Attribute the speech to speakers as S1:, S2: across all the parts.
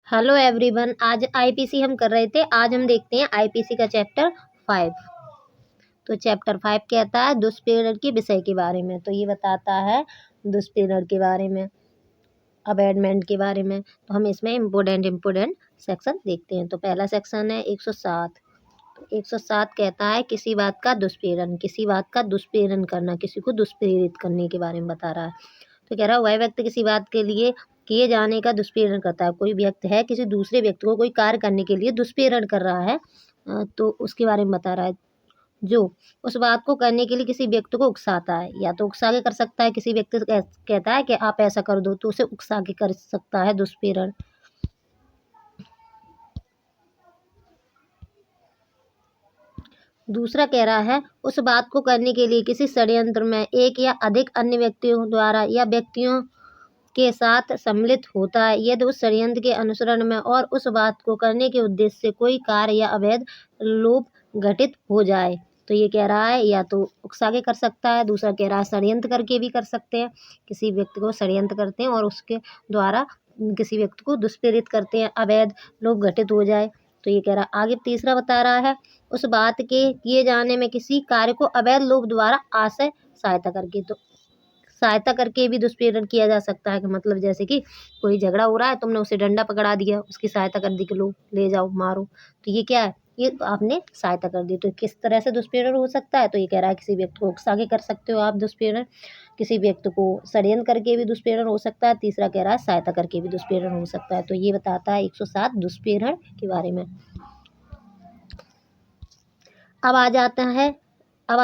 S1: Hello everyone. आज IPC हम कर रहे थे। आज हम देखते हैं आईपीसी का चैप्टर 5। तो चैप्टर 5 कहता है दुष्पीड़न के विषय के बारे में। तो ये बताता है दुष्पीड़न के बारे में, अबेंडमेंट के बारे में। तो हम इसमें इम्पोर्टेंट सेक्शन देखते हैं। तो पहला सेक्शन है 107। तो 107 कहता है किसी बात का दुष्पीड़न, किसी बात का दुष्पीड़न करना, किसी को दुष्प्रेरित करने के बारे में बता रहा है। तो कह रहा है वह व्यक्ति किसी बात के लिए किए जाने का दुष्प्रेरण करता है। कोई व्यक्ति है किसी दूसरे व्यक्ति को कोई कार्य करने के लिए दुष्प्रेरण कर रहा है, तो उसके बारे में बता रहा है। जो उस बात को करने के लिए किसी व्यक्ति को उकसाता है, या तो उकसा के कर सकता है। किसी व्यक्ति से कहता है कि आप ऐसा कर दो, तो उसे उकसा के कर सकता है दुष्प्रेरण। दूसरा कह रहा है उस बात को करने के लिए किसी षड्यंत्र में एक या अधिक अन्य व्यक्तियों द्वारा या व्यक्तियों के साथ सम्मिलित होता है, यदि उस षड्यंत्र के अनुसरण में और उस बात को करने के उद्देश्य से कोई कार्य या अवैध लोभ घटित हो जाए। तो ये कह रहा है या तो उकसा के कर सकता है, दूसरा कह रहा है षड्यंत्र करके भी कर सकते हैं। किसी व्यक्ति को षड्यंत्र करते हैं और उसके द्वारा किसी व्यक्ति को दुष्प्रेरित करते हैं, अवैध लोभ घटित हो जाए। तो ये कह रहा है। आगे तीसरा बता रहा है उस बात के किए जाने में किसी कार्य को अवैध लोभ द्वारा आशय सहायता करके। तो सहायता करके भी दुष्प्रेरण किया जा सकता है कि मतलब जैसे कि कोई झगड़ा हो रहा है, तुमने उसे डंडा पकड़ा दिया, उसकी सहायता कर दी कि लो ले जाओ मारो। तो ये क्या है, ये आपने सहायता कर दी। तो किस तरह से दुष्प्रेरण हो सकता है, तो ये कह रहा है किसी व्यक्ति को उकसा के कर सकते हो आप दुष्प्रेरण, किसी व्यक्ति को षड्यंत्र करके भी दुष्प्रेरण हो सकता है, तीसरा कह रहा है सहायता करके भी दुष्प्रेरण हो सकता है। तो ये बताता है 107 दुष्प्रेरण के बारे में। अब आ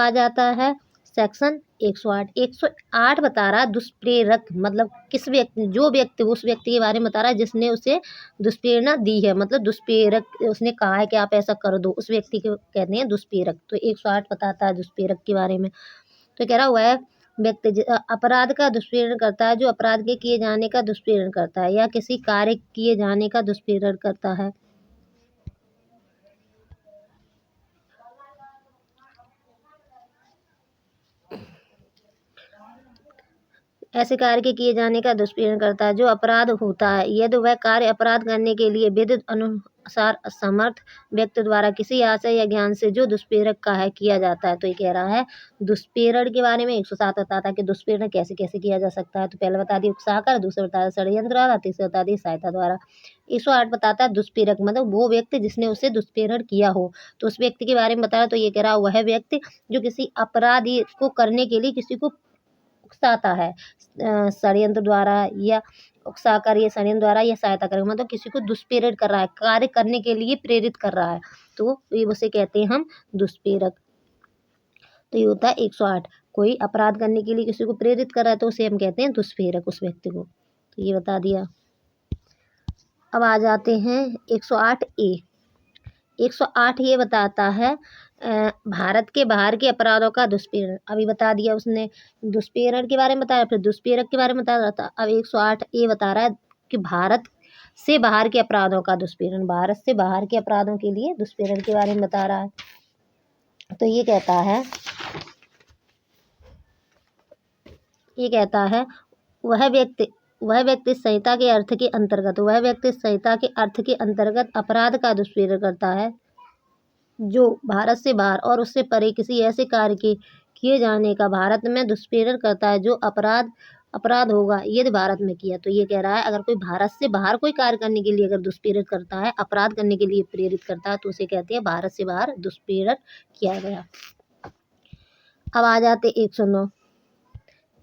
S1: जाता है सेक्शन 108। 108 बता रहा है दुष्प्रेरक, मतलब किस व्यक्ति, जो व्यक्ति उस व्यक्ति के बारे में बता रहा है जिसने उसे दुष्प्रेरणा दी है, मतलब दुष्प्रेरक, उसने कहा है कि आप ऐसा कर दो, उस व्यक्ति को कहते हैं दुष्प्रेरक। तो 108 बताता है दुष्प्रेरक के बारे में। तो कह रहा वह व्यक्ति अपराध का दुष्प्रेरण करता है, जो अपराध के किए जाने का दुष्प्रेरण करता है या किसी कार्य किए जाने का दुष्प्रेरण करता है। ऐसे कार्य के किए जाने का दुष्प्रेरण करता है जो अपराध होता है, यदि वह कार्य अपराध करने के लिए विधित अनुसार असमर्थ व्यक्ति द्वारा किसी आशय या ज्ञान से जो दुष्प्रेरक का है किया जाता है। तो ये कह रहा है दुष्प्रेरण के बारे में। 107 बताता है कि दुष्प्रेरण कैसे कैसे किया जा सकता है। तो पहले बता दी उकसाकर, दूसरा बता दिया षड्यंत्र द्वारा, तीसरा बता दी सहायता द्वारा। 108 बताता है दुष्प्रेरक मतलब वो व्यक्ति जिसने उसे दुष्प्रेरण किया हो। तो उस व्यक्ति के बारे में बता रहा। तो ये कह रहा वह व्यक्ति जो किसी अपराधी को करने के लिए किसी को उकसाता है, षड्यंत्र द्वारा या उकसाकर, ये षड्यंत्र द्वारा या सहायता कर, मतलब किसी को दुष्प्रेरित कर रहा है, कार्य करने के लिए प्रेरित कर रहा है, तो ये उसे कहते हैं हम दुष्प्रेरक। तो ये होता है 108। कोई अपराध करने के लिए किसी को प्रेरित कर रहा है तो उसे हम कहते हैं दुष्प्रेरक, उस व्यक्ति को। तो ये बता दिया। अब आ जाते हैं 108A। 108 ये बताता है भारत के बाहर के अपराधों का दुष्प्रेरण। अभी बता दिया उसने, दुष्प्रेरण के बारे में बताया, फिर दुष्प्रेरक के बारे में बता रहा था। अब 108 ये बता रहा है कि भारत से बाहर के अपराधों का दुष्प्रेरण, भारत से बाहर के अपराधों के लिए दुष्प्रेरण के बारे में बता रहा है। तो ये कहता है वह व्यक्ति संहिता के अर्थ के अंतर्गत, वह व्यक्ति संहिता के अर्थ के अंतर्गत अपराध का दुष्प्रेरण करता है जो भारत से बाहर और उससे परे किसी ऐसे कार्य के किए जाने का भारत में दुष्प्रेरण करता है जो अपराध होगा यदि भारत में किया। तो ये कह रहा है अगर कोई भारत से बाहर कोई कार्य करने के लिए अगर दुष्प्रेरित करता है, अपराध करने के लिए प्रेरित करता है, तो उसे कहते हैं भारत से बाहर दुष्प्रेरण किया गया। अब आ जाते 109।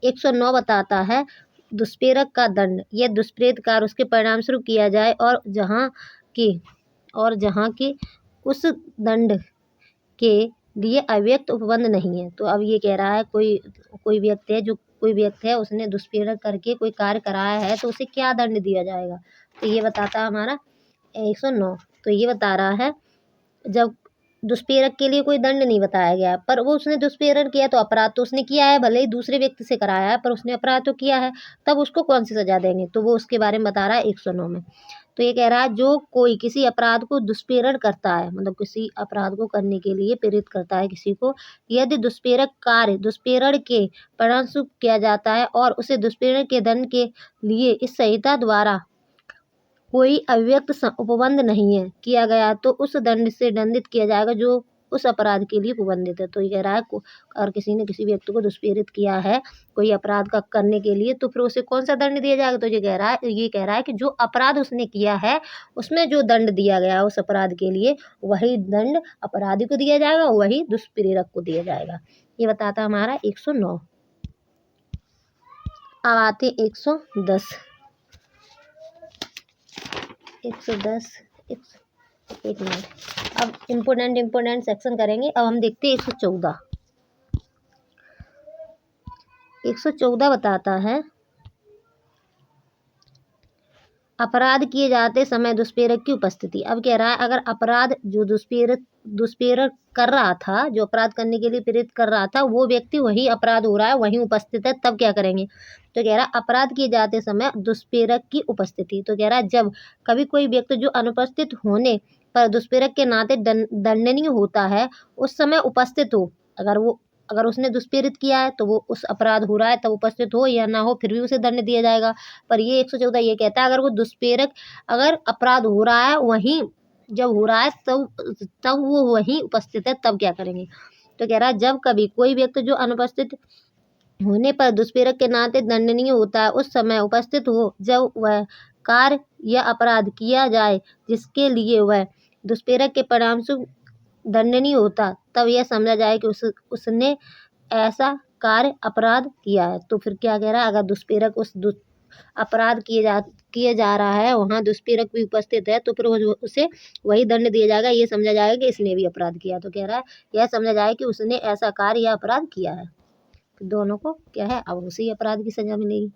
S1: 109 बताता है दुष्प्रेरक का दंड। यह दुष्प्रेरित कार्य उसके परिणाम स्वरूप किया जाए और जहाँ की उस दंड के लिए अव्यक्त उपबंध नहीं है। तो अब ये कह रहा है कोई व्यक्ति है उसने दुष्प्रेरण करके कोई कार्य कराया है तो उसे क्या दंड दिया जाएगा। तो ये बताता है हमारा 109। तो ये बता रहा है जब दुष्प्रेरक के लिए कोई दंड नहीं बताया गया, पर वो उसने दुष्प्रेरण किया तो अपराध तो उसने किया है, भले ही दूसरे व्यक्ति से कराया है पर उसने अपराध तो किया है, तब उसको कौन सी सजा देंगे, तो वो उसके बारे में बता रहा है 109 में। तो ये कह रहा है जो कोई किसी अपराध को दुष्प्रेरण करता है, मतलब किसी अपराध को करने के लिए प्रेरित करता है किसी को, यदि दुष्प्रेरक कार्य दुष्प्रेरण के परिणामस्वरूप किया जाता है और उसे दुष्प्रेरण के दंड के लिए इस संहिता द्वारा कोई अव्यक्त उपबंध नहीं है किया गया तो उस दंड से दंडित किया जाएगा जो उस अपराध के लिए उपबंधित है। तो ये कह रहा है और किसी ने किसी व्यक्ति को दुष्प्रेरित किया है कोई अपराध का करने के लिए तो फिर उसे कौन सा दंड दिया जाएगा। तो ये कह रहा है कि जो अपराध उसने किया है उसमें जो दंड दिया गया उस अपराध के लिए वही दंड अपराधी को दिया जाएगा, वही दुष्प्रेरक को दिया जाएगा। ये बताता हमारा 109। अब आते 110 एक मिनट। अब इम्पोर्टेंट सेक्शन करेंगे। अब हम देखते हैं 114 बताता है अपराध किए जाते समय दुष्प्रेरक की उपस्थिति। अब कह रहा है अगर अपराध जो दुष्प्रेरक कर रहा था, जो अपराध करने के लिए प्रेरित कर रहा था, वो व्यक्ति वही अपराध हो रहा है वहीं उपस्थित है, तब क्या करेंगे। तो कह रहा है अपराध किए जाते समय दुष्प्रेरक की उपस्थिति। तो कह रहा है जब कभी कोई व्यक्ति जो अनुपस्थित होने पर दुष्प्रेरक के नाते दंडनीय होता है उस समय उपस्थित हो, अगर उसने दुष्प्रेरित किया है तो वो उस अपराध हो रहा है तब उपस्थित हो या ना हो फिर भी उसे दंड दिया जाएगा। पर ये 114 ये कहता है अगर वो दुष्प्रेरक अगर अपराध हो रहा है वहीं जब हो रहा है तब वो वहीं उपस्थित है तब क्या करेंगे। तो कह रहा है जब कभी कोई व्यक्ति जो अनुपस्थित होने पर दुष्प्रेरक के नाते दंडनीय होता है उस समय उपस्थित हो जब वह कार्य या अपराध किया जाए जिसके लिए वह दुष्प्रेरक के परिणामस्वरूप दंडनीय होता तब यह समझा जाए कि उसने ऐसा कार्य अपराध किया है। तो फिर क्या कह रहा है अगर दुष्प्रेरक अपराध किए जा रहा है वहाँ दुष्प्रेरक भी उपस्थित है तो फिर उसे वही दंड दिया जाएगा। ये समझा जाएगा कि इसने भी अपराध किया। तो कह रहा है यह समझा जाए कि उसने ऐसा कार्य या अपराध किया है। तो दोनों को क्या है अब उसी अपराध की सजा मिलेगी।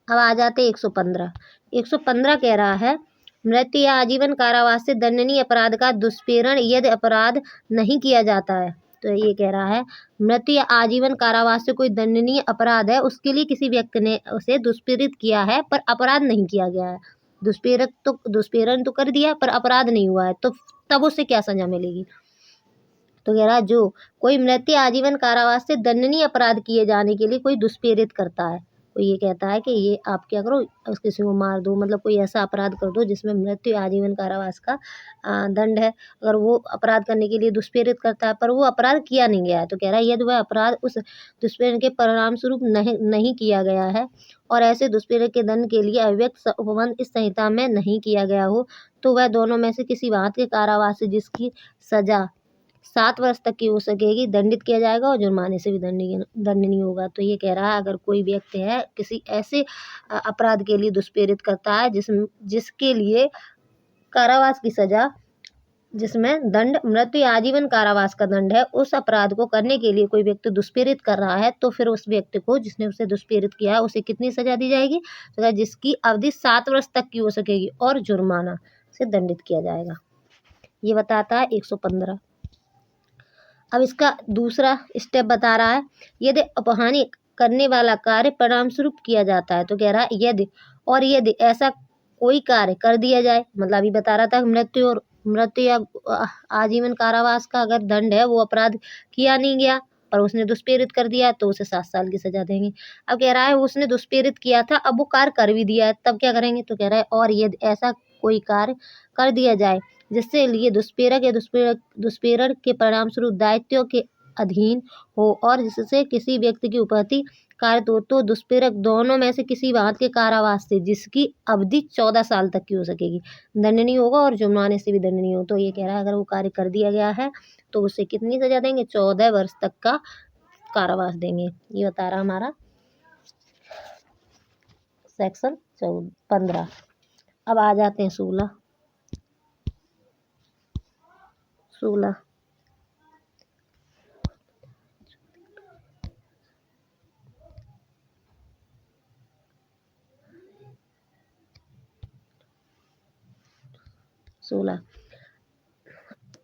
S1: अब आ जाते 115 कह रहा है मृत्यु या आजीवन कारावास से दंडनीय अपराध का दुष्प्रेरण यदि अपराध नहीं किया जाता है। तो ये कह रहा है मृत्यु या आजीवन कारावास से कोई दंडनीय अपराध है उसके लिए किसी व्यक्ति ने उसे दुष्प्रेरित किया है पर अपराध नहीं किया गया है। दुष्प्रेरण तो कर दिया पर अपराध नहीं हुआ है तो तब उसे क्या सजा मिलेगी। तो कह रहा है जो कोई मृत्यु आजीवन कारावास से दंडनीय अपराध किए जाने के लिए कोई दुष्प्रेरित करता है तो ये कहता है कि ये आप क्या करो किसी को मार दो, मतलब कोई ऐसा अपराध कर दो जिसमें मृत्यु आजीवन कारावास का दंड है। अगर वो अपराध करने के लिए दुष्प्रेरित करता है पर वो अपराध किया नहीं गया है तो कह रहा है यदि वह अपराध उस दुष्प्रेरण के परिणाम स्वरूप नहीं किया गया है और ऐसे दुष्प्रेरण के दंड के लिए अव्यक्त उपबंध इस संहिता में नहीं किया गया हो तो वह दोनों में से किसी बात के कारावास से जिसकी सजा 7 वर्ष तक की हो सकेगी दंडित किया जाएगा और जुर्माने से भी दंडनीय होगा। तो ये कह रहा है अगर कोई व्यक्ति है किसी ऐसे अपराध के लिए दुष्प्रेरित करता है जिसके लिए कारावास की सजा जिसमें दंड मृत्यु या आजीवन कारावास का दंड है उस अपराध को करने के लिए कोई व्यक्ति दुष्प्रेरित कर रहा है तो फिर उस व्यक्ति को जिसने उसे दुष्प्रेरित किया है उसे कितनी सजा दी जाएगी। तो जिसकी अवधि 7 वर्ष तक की हो सकेगी और जुर्माना से दंडित किया जाएगा। ये बताता है 115। अब इसका दूसरा स्टेप बता रहा है यदि अपहानि करने वाला कार्य परिणाम स्वरूप किया जाता है। तो कह रहा है यदि ऐसा कोई कार्य कर दिया जाए, मतलब अभी बता रहा था मृत्यु या आजीवन कारावास का अगर दंड है वो अपराध किया नहीं गया पर उसने दुष्प्रेरित कर दिया तो उसे 7 साल की सजा देंगे। अब कह रहा है उसने दुष्प्रेरित किया था अब वो कार्य कर भी दिया है तब क्या करेंगे। तो कह रहा है और यदि ऐसा कोई कार्य कर दिया जाए जिससे लिए दुष्प्रेरक या दुष्प्रेरण के परिणाम स्वरूप दायित्व के अधीन हो और जिससे किसी व्यक्ति की उपस्थिति कार्य तो दुष्प्रेरक दोनों में से किसी बात के कारावास से जिसकी अवधि 14 साल तक की हो सकेगी दंडनीय होगा और जुर्माने से भी दंडनीय हो। तो ये कह रहा है अगर वो कार्य कर दिया गया है तो उसे कितनी सजा देंगे 14 वर्ष तक का कारावास देंगे। ये बता रहा हमारा सेक्शन 15। अब आ जाते हैं 16।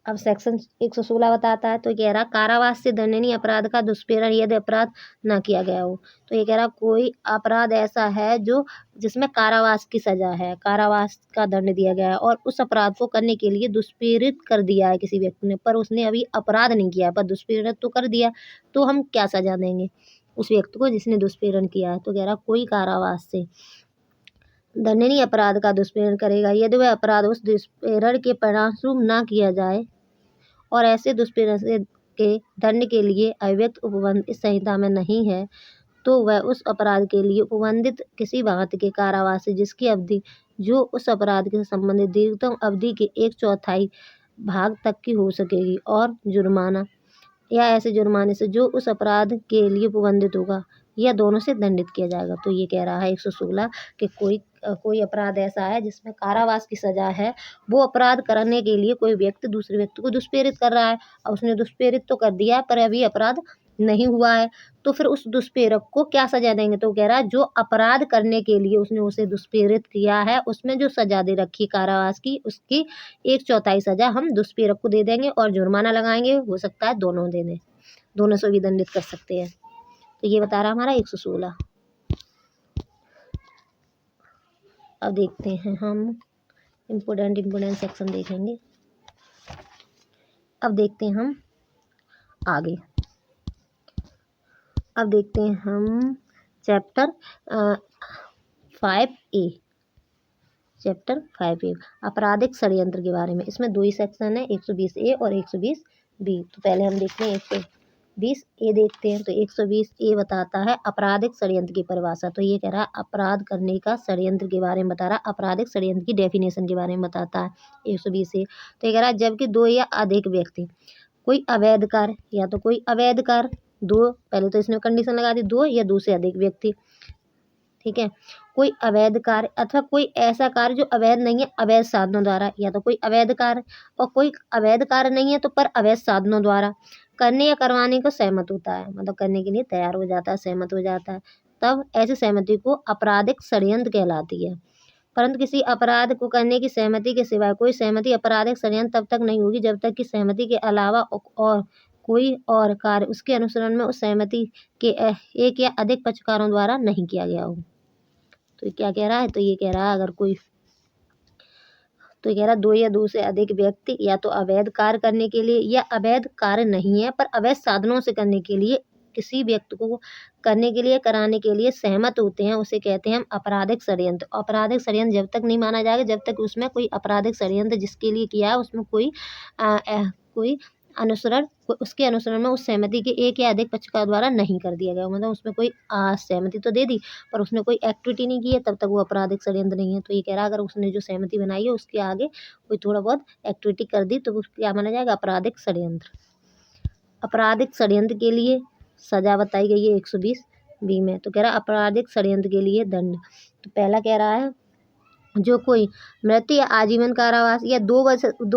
S1: अब सेक्शन 116 बताता है। तो कह रहा कारावास से दंडनीय अपराध का दुष्प्रेरण यदि अपराध ना किया गया हो। तो ये कह रहा कोई अपराध ऐसा है जो जिसमें कारावास की सजा है, कारावास का दंड दिया गया है और उस अपराध को करने के लिए दुष्प्रेरित कर दिया है किसी व्यक्ति ने पर उसने अभी अपराध नहीं किया पर दुष्प्रेरित तो कर दिया तो हम क्या सजा देंगे उस व्यक्ति को जिसने दुष्प्रेरण किया है। तो कह रहा कोई कारावास से दंडनीय अपराध का दुष्प्रेरण करेगा यदि वह अपराध उस दुष्प्रेरण के परिणामस्वरूप न किया जाए और ऐसे दुष्प्रेरण के दंड के लिए अव्यक्त उपबंध इस संहिता में नहीं है, तो वह उस अपराध के लिए उपबंधित किसी भांति के कारावास से जिसकी अवधि जो उस अपराध के संबंधित दीर्घतम अवधि के 1/4 भाग तक की हो सकेगी, और जुर्माना या ऐसे जुर्माने से जो उस अपराध के लिए उपबंधित होगा, या दोनों से दंडित किया जाएगा। तो ये कह रहा है 116 कि कोई अपराध ऐसा है जिसमें कारावास की सजा है, वो अपराध करने के लिए कोई व्यक्ति दूसरे व्यक्ति को दुष्प्रेरित कर रहा है, और उसने दुष्प्रेरित तो कर दिया है पर अभी अपराध नहीं हुआ है, तो फिर उस दुष्प्रेरक को क्या सजा देंगे? तो कह रहा है जो अपराध करने के लिए उसने उसे दुष्प्रेरित किया है उसमें जो सजा दे रखी कारावास की, उसकी 1/4 सजा हम दुष्प्रेरक को दे देंगे, और जुर्माना लगाएंगे, हो सकता है दोनों दे दें, दोनों से भी दंडित कर सकते हैं। तो ये बता रहा हमारा 116। अब देखते हैं हम इम्पोर्टेंट सेक्शन देखेंगे। अब देखते हैं हम आगे। अब देखते हैं हम चैप्टर 5A चैप्टर 5A आपराधिक षड्यंत्र के बारे में। इसमें 2 ही सेक्शन है, 120A और 120B। तो पहले हम देखते हैं 120A देखते हैं। तो 120A बताता है आपराधिक षड्यंत्र की परिभाषा। तो ये कह रहा है अपराध करने का षड्यंत्र के बारे में बता रहा है, आपराधिक षड्यंत्र की डेफिनेशन के बारे में बताता है 120A। तो ये कह रहा है जबकि 2 या अधिक व्यक्ति कोई अवैध कार्य या तो कोई अवैध कार्य, दो, पहले तो इसने कंडीशन लगा दी, 2 या 2 से अधिक व्यक्ति, ठीक है, कोई अवैध कार्य अथवा कोई ऐसा कार्य जो अवैध नहीं है अवैध साधनों द्वारा, या तो कोई अवैध कार्य और कोई अवैध कार्य नहीं है तो पर अवैध साधनों द्वारा करने या करवाने को सहमत होता है, मतलब करने के लिए तैयार हो जाता है, सहमत हो जाता है, तब ऐसी सहमति को आपराधिक षड्यंत्र कहलाती है। परंतु किसी अपराध को करने की सहमति के सिवाय कोई सहमति आपराधिक षड्यंत्र तब तक नहीं होगी जब तक कि सहमति के अलावा और कोई और कार्य उसके अनुसरण में उस सहमति के एक या अधिक पक्षकारों द्वारा नहीं किया गया हो। तो क्या कह रहा है? तो ये कह रहा है अगर कोई, तो ये कह रहा है 2 या 2 से अधिक व्यक्ति या तो अवैध कार्य करने के लिए या अवैध कार्य नहीं है पर अवैध साधनों से करने के लिए किसी व्यक्ति को करने के लिए कराने के लिए सहमत होते हैं, उसे कहते हैं हम आपराधिक षड्यंत्र। आपराधिक षड्यंत्र जब तक नहीं माना जाएगा जब तक उसमें कोई आपराधिक षड्यंत्र जिसके लिए किया है उसमें कोई अनुसरण, उसके अनुसरण में उस सहमति के एक या अधिक पक्षकार द्वारा नहीं कर दिया गया, मतलब उसमें कोई सहमति तो दे दी पर उसने कोई एक्टिविटी नहीं की है, तब तक वो आपराधिक षड्यंत्र नहीं है। तो ये कह रहा है अगर उसने जो सहमति बनाई है उसके आगे कोई थोड़ा बहुत एक्टिविटी कर दी तो वो क्या माना जाएगा? आपराधिक षड्यंत्र। आपराधिक षड्यंत्र के लिए सजा बताई गई है 120B में। तो कह रहा है आपराधिक षड्यंत्र के लिए दंड। तो पहला कह रहा है जो कोई मृत्यु या आजीवन कारावास या 2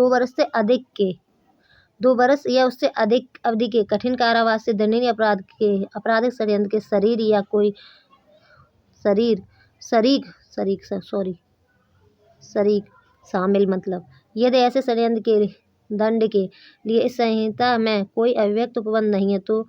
S1: वर्ष से अधिक के 2 वर्ष या उससे अधिक अवधि के कठिन कारावास से दंडनीय अपराध के आपराधिक षड्यंत्र के शरीर या कोई शरीक शामिल, मतलब यदि ऐसे षड्यंत्र के दंड के लिए इस संहिता में कोई अव्यक्त उपबंध नहीं है तो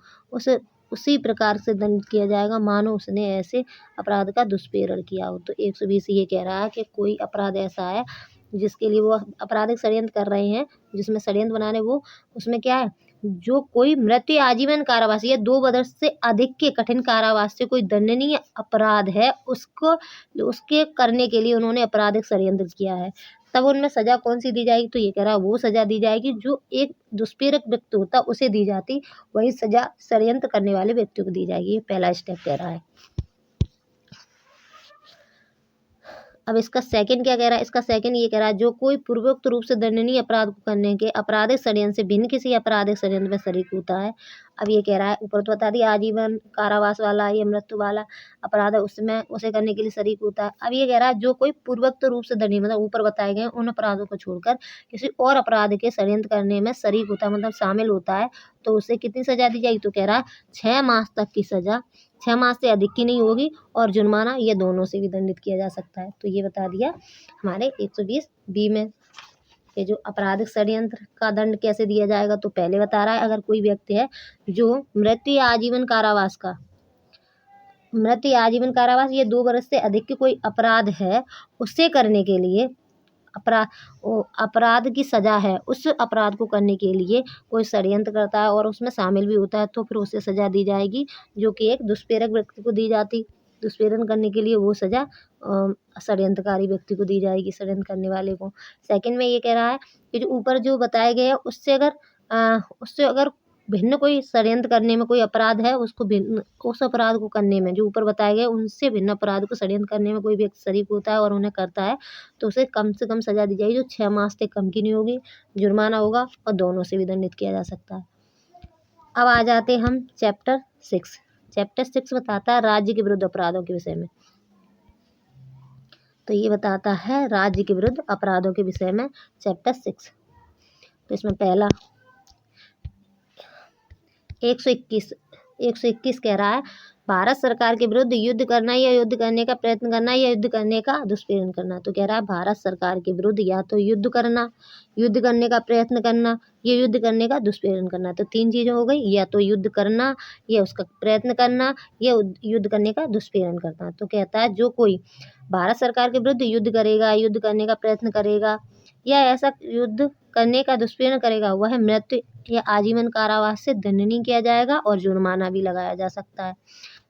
S1: उसी प्रकार से दंड किया जाएगा मानो उसने ऐसे अपराध का दुष्प्रेरण किया हो। तो 120 ये कह रहा है कि कोई अपराध ऐसा है जिसके लिए वो आपराधिक षड्यंत्र कर रहे हैं, जिसमें षड्यंत्र बना रहे वो, उसमें क्या है, जो कोई मृत्यु या आजीवन कारावास या 2 वर्ष से अधिक के कठिन कारावास से कोई दंडनीय अपराध है उसके करने के लिए उन्होंने आपराधिक षड्यंत्र किया है, तब उनमें सजा कौन सी दी जाएगी? तो ये कह रहा है वो सजा दी जाएगी जो एक दुष्प्रेरक व्यक्ति होता उसे दी जाती, वही सजा षड्यंत्र करने वाले व्यक्ति को दी जाएगी। ये पहला स्टेप कह रहा है। अब इसका सेकंड क्या कह रहा है? इसका सेकंड ये कह रहा है जो कोई पूर्वोक्त रूप से दंडनीय अपराध को करने के आपराधिक षड्यंत्र से भिन्न किसी आपराधिक षड्यंत्र में शरीक होता है। अब ये कह रहा है ऊपर तो बता दिया आजीवन कारावास वाला या मृत्यु वाला अपराध है उसमें उसे करने के लिए शरीक होता है। अब ये कह रहा है जो कोई पूर्वोक्त रूप से दंडनीय, मतलब ऊपर बताए गए उन अपराधों को छोड़कर किसी और अपराध के षड्यंत्र करने में शरीक होता है, मतलब शामिल होता है, तो उसे कितनी सजा दी जाएगी? तो कह रहा है 6 मास तक की सजा, 6 मास से अधिक की नहीं होगी, और जुर्माना ये दोनों से भी दंडित किया जा सकता है। तो ये बता दिया हमारे 120B में। ये जो आपराधिक षड्यंत्र का दंड कैसे दिया जाएगा, तो पहले बता रहा है अगर कोई व्यक्ति है जो मृत्यु या आजीवन कारावास ये 2 वर्ष से अधिक के कोई अपराध है उससे करने के लिए अपराध की सजा है, उस अपराध को करने के लिए कोई षड्यंत्र करता है और उसमें शामिल भी होता है तो फिर उसे सजा दी जाएगी जो कि एक दुष्प्रेरक व्यक्ति को दी जाती। दुष्प्रेरण करने के लिए वो सजा षड्यंत्रकारी व्यक्ति को दी जाएगी, षड्यंत्र करने वाले को। सेकंड में ये कह रहा है कि जो ऊपर जो बताए गए हैं उससे अगर भिन्न कोई षड्यंत्र करने में कोई अपराध है, उसको भिन्न उस अपराध को करने में जो ऊपर बताए गए उनसे भिन्न अपराध को षड्यंत्र करने में कोई व्यक्ति शरीक होता है और उन्हें करता है, तो उसे कम से कम सजा दी जाएगी, जो 6 माह से कम की नहीं होगी, जुर्माना होगा और दोनों से भी दंडित किया जा सकता है। अब आ जाते हम चैप्टर 6। चैप्टर 6 बताता है राज्य के विरुद्ध अपराधों के विषय में। तो ये बताता है राज्य के विरुद्ध अपराधों के विषय में चैप्टर 6। तो इसमें पहला 121 कह रहा है भारत सरकार के विरुद्ध युद्ध करना या युद्ध करने का प्रयत्न करना या युद्ध करने का दुष्प्रेरण करना। तो कह रहा है भारत सरकार के विरुद्ध या तो युद्ध करना, युद्ध करने का प्रयत्न करना, या युद्ध करने का दुष्प्रेरण करना। तो 3 चीजें हो गई, या तो युद्ध करना, या उसका प्रयत्न करना, या युद्ध करने का दुष्प्रेरण करना। तो कहता है जो कोई भारत सरकार के विरुद्ध युद्ध करेगा, युद्ध करने का प्रयत्न करेगा या ऐसा युद्ध करने का दुष्प्रेरण करेगा, वह मृत्यु या आजीवन कारावास से दंडनीय किया जाएगा और जुर्माना भी लगाया जा सकता है,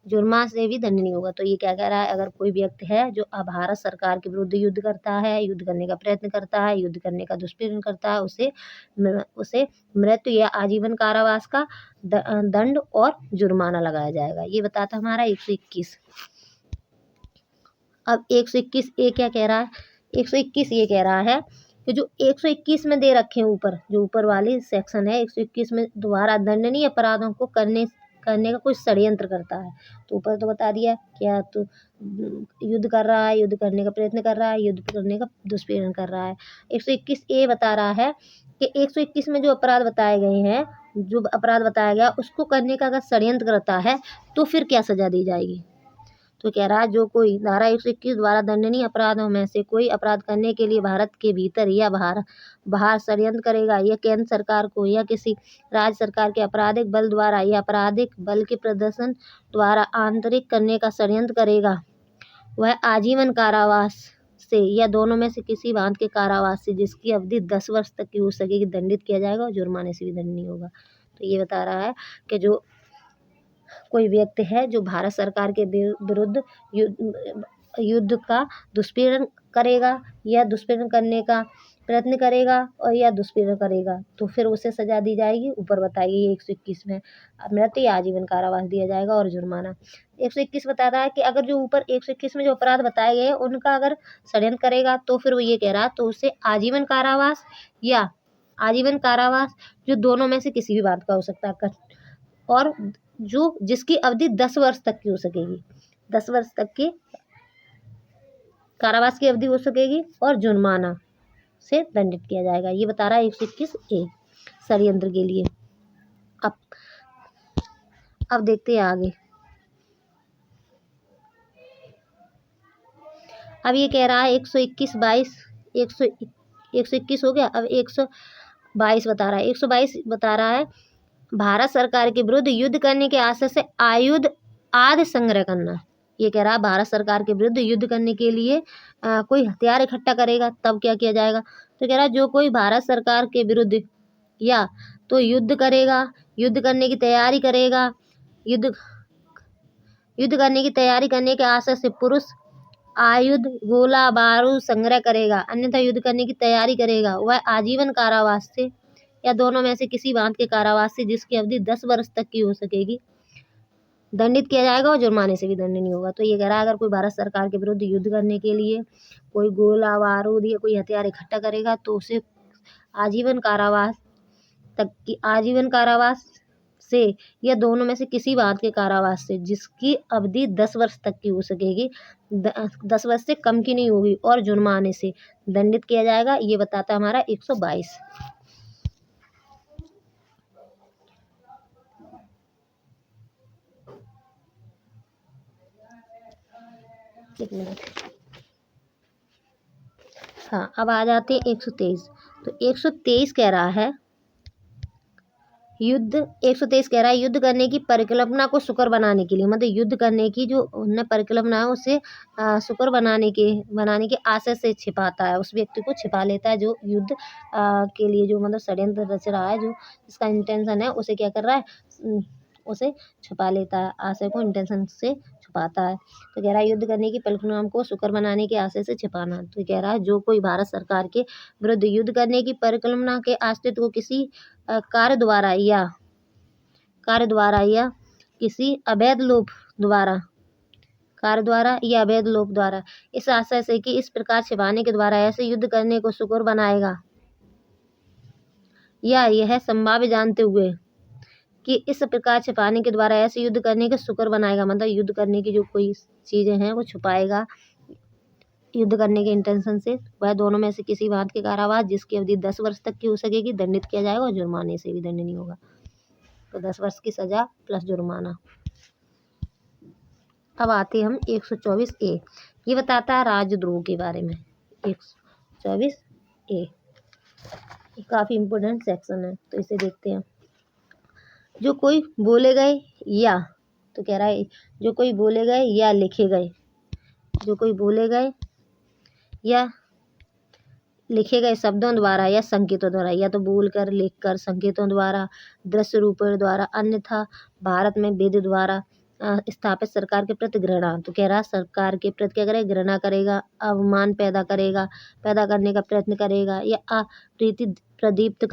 S1: जुर्माना से भी दंडनीय होगा। तो ये क्या कह रहा है, अगर कोई व्यक्ति है जो भारत सरकार के विरुद्ध युद्ध करता है, युद्ध करने का प्रयत्न करता है, युद्ध करने का दुष्प्रेरण करता है, उसे मृत्यु या आजीवन कारावास का दंड और जुर्माना लगाया जाएगा। ये बताता हमारा 121। अब 121 ए क्या कह रहा है, 121 ये कह रहा है कि जो 121 में दे रखे हैं ऊपर, जो ऊपर वाली सेक्शन है 121 में, द्वारा दंडनीय अपराधों को करने का कोई षड्यंत्र करता है। तो ऊपर तो बता दिया क्या, तो युद्ध कर रहा है, युद्ध करने का प्रयत्न कर रहा है, युद्ध करने का दुष्प्रेरण कर रहा है। 121 ए बता रहा है कि 121 में जो अपराध बताए गए हैं, जो अपराध बताया गया उसको करने का अगर षड्यंत्र करता है तो फिर क्या सजा दी जाएगी। तो कह रहा है जो कोई धारा 121 द्वारा दंडनीय अपराधों में से कोई अपराध करने के लिए भारत के भीतर या बाहर षड्यंत्र करेगा, या केंद्र सरकार को या किसी राज्य सरकार के आपराधिक बल द्वारा या आपराधिक बल के प्रदर्शन द्वारा आंतरिक करने का षड्यंत्र करेगा, वह आजीवन कारावास से या दोनों में से किसी भांति के कारावास से जिसकी अवधि 10 वर्ष तक की हो सकेगी दंडित किया जाएगा और जुर्माने से भी दंडनीय होगा। तो ये बता रहा है कि जो कोई व्यक्ति है जो भारत सरकार के विरुद्ध युद्ध का दुष्प्रेरण करेगा या दुष्प्रेरण करने का प्रयत्न करेगा और या दुष्प्रेरण करेगा, तो फिर उसे सजा दी जाएगी, ऊपर बताइए 121 में मृत्यु या आजीवन कारावास दिया जाएगा और जुर्माना। 121 बताता है कि अगर जो ऊपर 121 में जो अपराध बताए गए हैं उनका अगर षड्यंत्र करेगा तो फिर वो ये कह रहा है तो उसे आजीवन कारावास या आजीवन कारावास, जो दोनों में से किसी भी बात का हो सकता है, और जो जिसकी अवधि 10 वर्ष तक की हो सकेगी, 10 वर्ष तक की कारावास की अवधि हो सकेगी और जुर्माना से दंडित किया जाएगा। ये बता रहा है 121 ए षड्यंत्र के लिए। अब देखते हैं आगे। अब ये कह रहा है 121 हो गया। अब 122 बता रहा है। 122 बता रहा है भारत सरकार के विरुद्ध युद्ध करने के आशय से आयुध आदि संग्रह करना। ये कह रहा है भारत सरकार के विरुद्ध युद्ध करने के लिए कोई हथियार इकट्ठा करेगा तब क्या किया जाएगा। तो कह रहा है जो कोई भारत सरकार के विरुद्ध या तो युद्ध करेगा, युद्ध करने की तैयारी करेगा, युद्ध करने की तैयारी करने के आशय से पुरुष आयुध गोला बारूद संग्रह करेगा, अन्यथा युद्ध करने की तैयारी करेगा, वह आजीवन कारावास से या दोनों में से किसी भांति के कारावास से जिसकी अवधि 10 वर्ष तक की हो सकेगी दंडित किया जाएगा और जुर्माने से भी दंडनीय होगा। तो ये कह रहा है अगर कोई भारत सरकार के विरुद्ध युद्ध करने के लिए कोई गोला बारूद या कोई हथियार इकट्ठा करेगा तो उसे आजीवन कारावास से या दोनों में से किसी बात के कारावास से जिसकी अवधि 10 वर्ष तक की हो सकेगी, 10 वर्ष से कम की नहीं होगी, और जुर्माने से दंडित किया जाएगा। ये बताता है हमारा 122। एक मिनट। हाँ, अब आ जाते हैं 123। तो 123 कह रहा है 123 कह रहा है युद्ध करने की परिकल्पना को सुकर बनाने के लिए, मतलब युद्ध करने की जो उन्हें परिकल्पना है उसे सुकर बनाने के आशय से छिपाता है, उस व्यक्ति को छिपा लेता है जो युद्ध के लिए जो मतलब षड्यंत्र रच रहा है, जो इसका इंटेंशन है उसे क्या कर रहा है, उसे छुपा लेता है, आशय को इंटेंशन से छुपाता है। तो कह रहा है युद्ध करने की परिकल्पना को सुकर बनाने के आशय से छिपाना। तो कह रहा है जो कोई भारत सरकार के विरुद्ध युद्ध करने की परिकल्पना के अस्तित्व को किसी कार्य द्वारा या किसी अवैध लोभ द्वारा इस आशय से कि इस प्रकार छिपाने के द्वारा ऐसे युद्ध करने को सुकर बनाएगा, या यह संभाव्य जानते हुए कि इस प्रकार छिपाने के द्वारा ऐसे युद्ध करने के सुकर बनाएगा, मतलब युद्ध करने की जो कोई चीजें हैं वो छुपाएगा युद्ध करने के इंटेंशन से, वह दोनों में से किसी बात के कारावास जिसकी अवधि 10 वर्ष तक की हो सकेगी दंडित किया जाएगा और जुर्माने से भी दंड नहीं होगा। तो 10 वर्ष की सजा प्लस जुर्माना। अब आते हम 124A। ये बताता है राजद्रोह के बारे में। 124A ये काफी इम्पोर्टेंट सेक्शन है, तो इसे देखते हैं। जो कोई बोले गए या, तो कह रहा है जो कोई बोले गए या लिखे गए, जो कोई बोले गए या लिखे गए शब्दों द्वारा या संकेतों द्वारा, या तो बोलकर, लिखकर, संकेतों द्वारा, दृश्य रूपों द्वारा, अन्यथा भारत में वेद द्वारा स्थापित सरकार के प्रति घृणा। तो कह रहा सरकार के प्रति क्या करेगा, घृणा करेगा, अवमान पैदा करने का प्रयत्न करेगा, या अप्रीति प्रदीप्त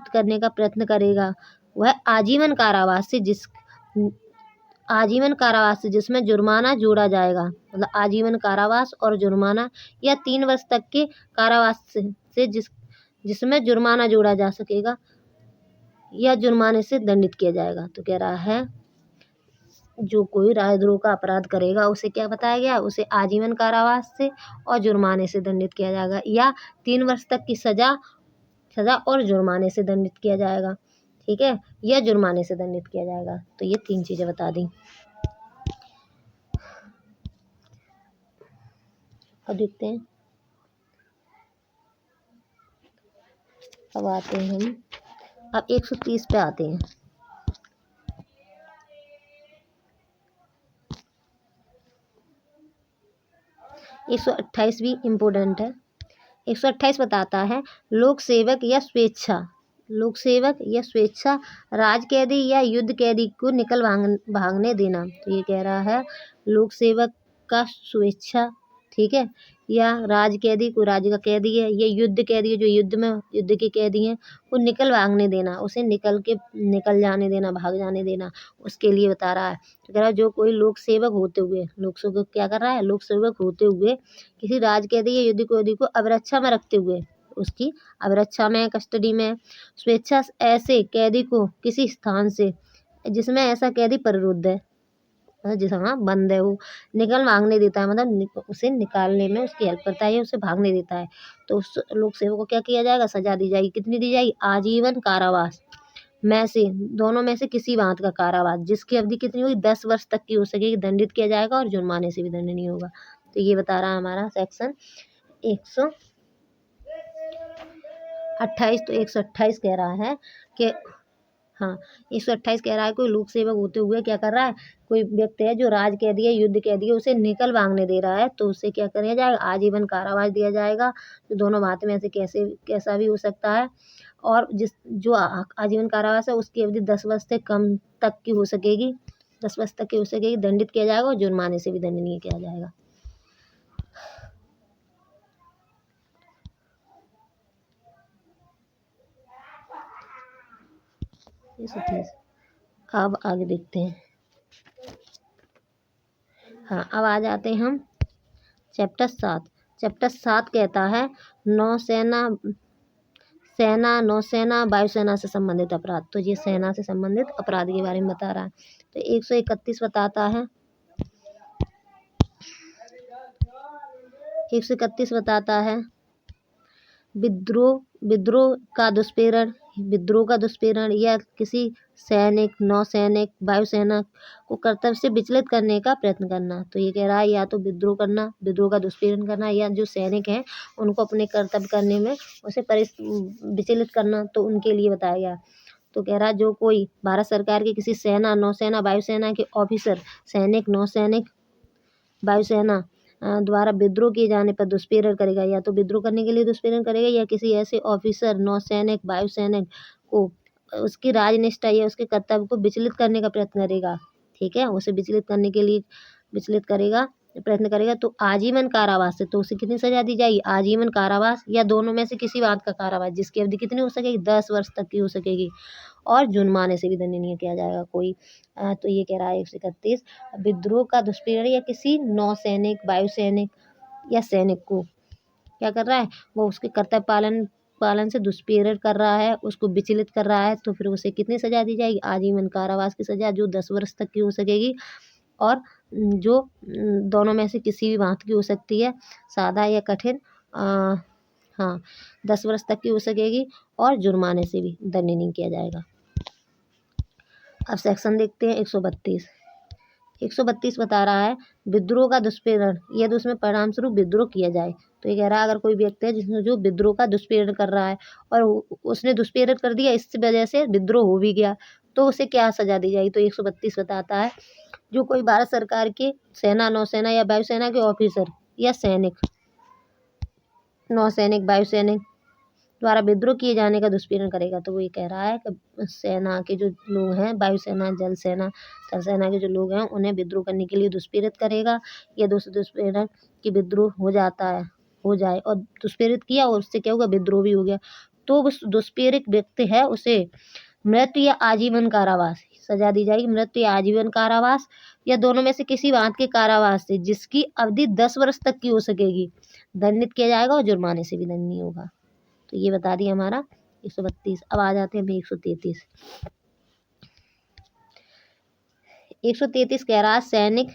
S1: करने का प्रयत्न करेगा, वह आजीवन कारावास से जिसमें जुर्माना जोड़ा जाएगा, मतलब आजीवन कारावास और जुर्माना, या 3 वर्ष तक के कारावास से जिसमें जुर्माना जोड़ा जा सकेगा या जुर्माने से दंडित किया जाएगा। तो कह रहा है जो कोई राजद्रोह का अपराध करेगा उसे क्या बताया गया, उसे आजीवन कारावास से और जुर्माने से दंडित किया जाएगा, या 3 वर्ष तक की सजा और जुर्माने से दंडित किया जाएगा, ठीक है, या जुर्माने से दंडित किया जाएगा। तो ये 3 चीजें बता दी। अब देखते हैं, अब आते हैं हम, अब 130 पे आते हैं। एक 128 भी इम्पोर्टेंट है। 128 बताता है लोक सेवक या स्वेच्छा राज कैदी या युद्ध कैदी को निकल भागने देना। तो ये कह रहा है लोक सेवक का स्वेच्छा, ठीक है, या राज कैदी को, राज्य का कैदी है, ये युद्ध कैदी है जो युद्ध के कैदी हैं, को निकल भागने देना, उसे निकल जाने देना, भाग जाने देना, उसके लिए बता रहा है। तो कह रहा है जो कोई लोक सेवक होते हुए किसी राज कैदी या युद्ध कैदी को अवरक्षा में रखते हुए, उसकी अवरक्षा में, कस्टडी में, स्वेच्छा ऐसे कैदी को किसी स्थान से जिसमें ऐसा कैदी परिरुद्ध है, हाँ बंद है, वो निकल भागने देता है, मतलब उसे निकालने में उसकी हेल्प करता है, उसे भागने देता है, तो उस लोक सेवक को क्या किया जाएगा, सजा दी जाएगी। कितनी दी जाएगी, आजीवन कारावास में से, दोनों में से किसी बात का कारावास जिसकी अवधि कितनी होगी, 10 वर्ष तक की हो सकेगी, दंडित किया जाएगा और जुर्माने से भी दंड नहीं होगा। तो ये बता रहा है हमारा सेक्शन 128। तो 128 कह रहा है कि हाँ 128 कह रहा है कोई लोक सेवक होते हुए क्या कर रहा है, कोई व्यक्ति है जो राज कैदी है, युद्ध कैदी है, उसे निकल भागने दे रहा है, तो उसे क्या किया जाएगा, आजीवन कारावास दिया जाएगा। तो दोनों बातें में से कैसा भी हो सकता है, और जो आजीवन कारावास है उसकी अवधि 10 वर्ष से कम तक की हो सकेगी, 10 वर्ष तक की हो सकेगी, दंडित किया जाएगा और जुर्माने से भी दंड नहीं किया जाएगा। अब आगे देखते हैं। हाँ अब आ जाते हैं हम चैप्टर 7। चैप्टर 7 कहता है नौसेना, वायुसेना से संबंधित अपराध। तो ये सेना से संबंधित अपराध के बारे में बता रहा है। तो 131 बताता है, 131 बताता है विद्रोह का दुष्प्रेरण या किसी सैनिक, नौसैनिक, वायुसेना को कर्तव्य से विचलित करने का प्रयत्न करना। तो ये कह रहा है या तो विद्रोह का दुष्प्रेरण करना, या जो सैनिक हैं उनको अपने कर्तव्य करने में उसे विचलित करना, तो उनके लिए बताया गया। तो कह रहा है जो कोई भारत सरकार के किसी सेना, नौसेना, वायुसेना के ऑफिसर, सैनिक, नौसैनिक, वायुसेना द्वारा विद्रोह किए जाने पर दुष्प्रेरण करेगा, या तो विद्रोह करने के लिए दुष्प्रेरण करेगा, या किसी ऐसे ऑफिसर, नौसैनिक, वायुसैनिक को उसकी राजनिष्ठा या उसके कर्तव्य को विचलित करने का प्रयत्न करेगा, ठीक है, उसे विचलित करने के लिए विचलित करेगा, प्रयत्न करेगा तो आजीवन कारावास से, तो उसे कितनी सजा दी जाएगी? आजीवन कारावास या दोनों में से किसी बात का कारावास, जिसकी अवधि कितनी हो सकेगी? 10 वर्ष तक की हो सकेगी, और जुर्माने से भी दंडनीय किया जाएगा कोई। तो ये कह रहा है 131, विद्रोह का दुष्प्रेरण या किसी नौसैनिक, वायुसैनिक या सैनिक को क्या कर रहा है, वो उसके कर्तव्य पालन से दुष्प्रेरण कर रहा है, उसको विचलित कर रहा है, तो फिर उसे कितनी सजा दी जाएगी? आजीवन कारावास की सजा, जो 10 वर्ष तक की हो सकेगी, और जो दोनों में से किसी भी बात की हो सकती है, सादा या कठिन। हाँ, 10 वर्ष तक की हो सकेगी, और जुर्माने से भी दंडनीय किया जाएगा। अब सेक्शन देखते हैं 132। 132 बता रहा है विद्रोह का दुष्प्रेरण यदि उसमें परिणाम स्वरूप विद्रोह किया जाए। तो ये कह रहा है अगर कोई व्यक्ति है जिसने जो विद्रोह का दुष्प्रेरण कर रहा है और उसने दुष्प्रेरण कर दिया, इस वजह से विद्रोह हो भी गया, तो उसे क्या सजा दी जाएगी? तो 132 बताता है जो कोई भारत सरकार के सेना, नौसेना या वायुसेना के ऑफिसर या सैनिक, नौसैनिक, वायुसैनिक द्वारा विद्रोह किए जाने का दुष्प्रेरण करेगा, तो वो ये कह रहा है कि सेना के जो लोग हैं, वायुसेना, जल सेना, थल सेना के जो लोग हैं, उन्हें विद्रोह करने के लिए दुष्प्रेरित करेगा। या दुष्प्रेरण कि विद्रोह हो जाए और दुष्प्रेरित किया और उससे क्या होगा? विद्रोह भी हो गया, तो उस दुष्प्रेरित व्यक्ति है उसे मृत्यु या आजीवन कारावास सजा दी जाएगी। मृत्यु या आजीवन कारावास या दोनों में से किसी बात के कारावास से, जिसकी अवधि 10 वर्ष तक की हो सकेगी, दंडित किया जाएगा, और जुर्माने से भी दंडनीय होगा। तो ये बता दिया हमारा 132। अब आ जाते हैं 133। 133 कह रहा है सैनिक,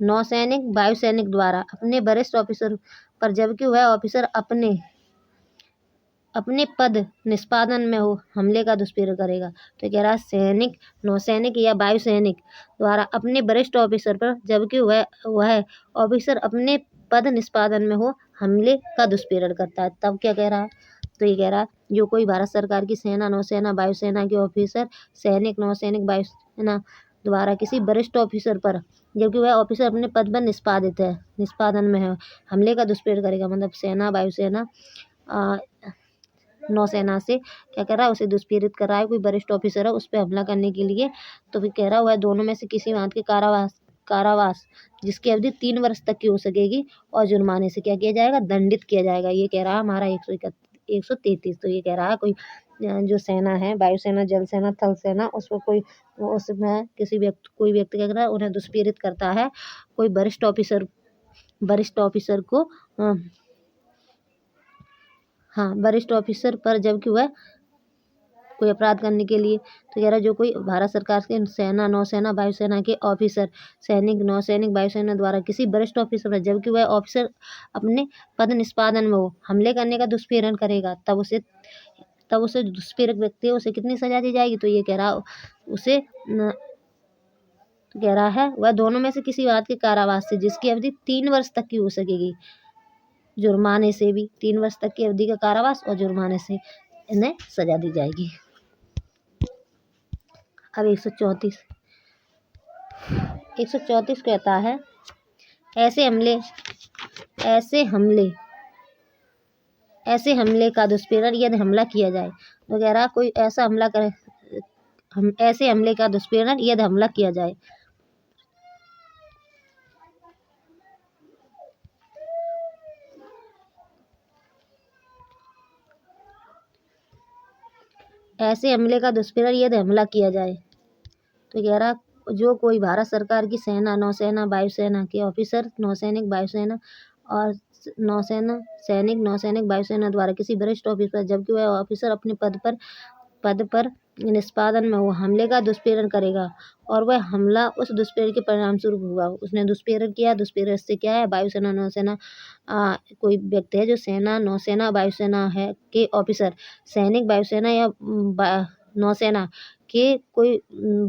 S1: नौसैनिक, वायुसैनिक द्वारा अपने वरिष्ठ ऑफिसर पर, जबकि वह ऑफिसर अपने पद निष्पादन में हो, हमले का दुष्प्रेरण करेगा। तो कह रहा है सैनिक, नौसैनिक या वायुसैनिक द्वारा अपने वरिष्ठ ऑफिसर पर, जबकि वह ऑफिसर अपने पद निष्पादन में हो, हमले का दुष्प्रेरण करता है, तब क्या कह रहा है? तो ये कह रहा है जो कोई भारत सरकार की सेना, नौसेना, वायुसेना के ऑफिसर, सैनिक, नौसैनिक, वायुसेना द्वारा किसी वरिष्ठ ऑफिसर पर, जबकि वह ऑफिसर अपने पद पर निष्पादन में है, हमले का दुष्प्रेरण करेगा, मतलब सेना, वायुसेना, नौसेना से क्या कर रहा है? उसे दुष्प्रेरित कर रहा है, कोई वरिष्ठ ऑफिसर है उस पर हमला करने के लिए, तो फिर कह रहा हुआ है दोनों में से किसी बात के कारावास जिसकी अवधि 3 वर्ष तक की हो सकेगी, और जुर्माने से क्या किया जाएगा? दंडित किया जाएगा। ये कह रहा है हमारा 133। तो ये कह रहा है कोई जो सेना है, वायुसेना, जल सेना, थल सेना, उसमें कोई व्यक्ति क्या कर रहा है? उन्हें दुष्प्रेरित करता है, कोई वरिष्ठ ऑफिसर को वरिष्ठ ऑफिसर पर, जबकि वह कोई अपराध करने के लिए। तो कह रहा है जो कोई भारत सरकार के सेना, नौसेना, वायुसेना के ऑफिसर, सैनिक, नौसैनिक, वायुसेना द्वारा किसी वरिष्ठ ऑफिसर पर, जबकि वह ऑफिसर अपने पद निष्पादन में हो, हमले करने का दुष्प्रेरण करेगा, तब उसे दुष्प्रेरक व्यक्ति है उसे कितनी सजा दी जाएगी? तो ये कह रहा उसे कह रहा है वह दोनों में से किसी बात के कारावास से, जिसकी अवधि 3 वर्ष तक की हो सकेगी, जुर्माने से भी 3 वर्ष तक की अवधि का कारावास और जुर्माने से इन्हें सजा दी जाएगी। अब 134 कहता है ऐसे हमले का दुष्प्रेरण यदि हमला किया जाए। तो कह रहा कोई ऐसा हमला करे, ऐसे हमले का दुष्प्रेरण यदि हमला किया जाए। ऐसे हमले का दुष्प्रेरण यदि हमला किया जाए, तो कह रहा जो कोई भारत सरकार की सेना, नौसेना, वायुसेना के ऑफिसर, नौसैनिक, वायुसेना और नौसेना, सैनिक, नौसैनिक, वायुसेना द्वारा किसी वरिष्ठ ऑफिसर, जबकि वह ऑफिसर अपने पद पर निष्पादन में हो, हमले का दुष्प्रेरण करेगा, और वह हमला उस दुष्प्रेरण के परिणाम स्वरूप हुआ। उसने दुष्प्रेरण किया, दुष्प्रेरण से क्या है? वायुसेना, नौसेना, कोई व्यक्ति है जो सेना, नौसेना, वायुसेना है के ऑफिसर, सैनिक, वायुसेना या नौसेना के कोई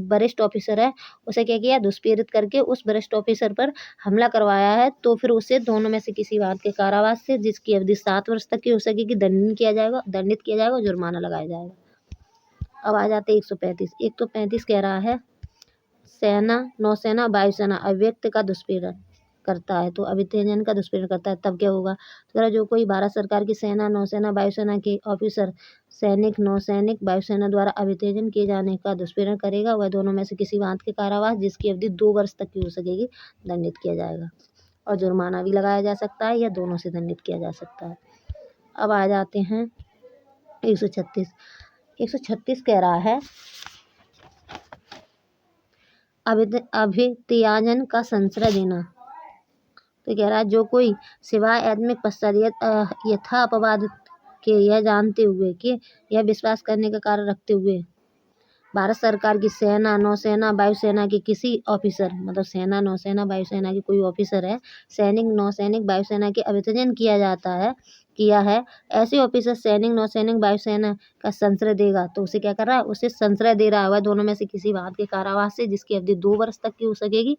S1: वरिष्ठ ऑफिसर है, उसे क्या किया? दुष्प्रेरित करके उस वरिष्ठ ऑफिसर पर हमला करवाया है, तो फिर उसे दोनों में से किसी बात के कारावास से, जिसकी अवधि 7 वर्ष तक की हो सकेगी, दंडित किया जाएगा, जुर्माना लगाया जाएगा। अब आ जाते 135। 135 कह रहा है सेना, नौसेना, वायुसेना अव्यक्त का दुष्प्रेरण करता है, तो अभितेजन का दुष्प्रेरण करता है, तब क्या होगा? तो जो कोई भारत सरकार की सेना, नौसेना, वायुसेना के ऑफिसर, सैनिक, नौसैनिक, वायुसेना द्वारा अभितेजन किए जाने का दुष्प्रेरण करेगा वह दोनों में से किसी बात के कारावास जिसकी अवधि 2 वर्ष तक की हो सकेगी दंडित किया जाएगा। और जुर्माना भी लगाया जा सकता है या दोनों से दंडित किया जा सकता है। अब आ जाते हैं 136। 136 कह रहा है अभित्याजन का संश्रय देना। तो कह रहा है जो कोई सिवाय आत्मिक पश्चात यथा अपवाद के यह जानते हुए कि यह विश्वास करने का कारण रखते हुए भारत सरकार की सेना, नौसेना, वायुसेना के किसी ऑफिसर, मतलब सेना, नौसेना, वायुसेना की कोई ऑफिसर है, सैनिक, नौसैनिक, वायुसेना के अभित्याजन किया है, ऐसे ऑफिसर सैनिक, नौसैनिक, वायुसेना का संश्रय देगा। तो उसे क्या कर रहा है, उसे संश्रय दे रहा है दोनों में से किसी बात के कारावास से जिसकी अवधि 2 वर्ष तक की हो सकेगी,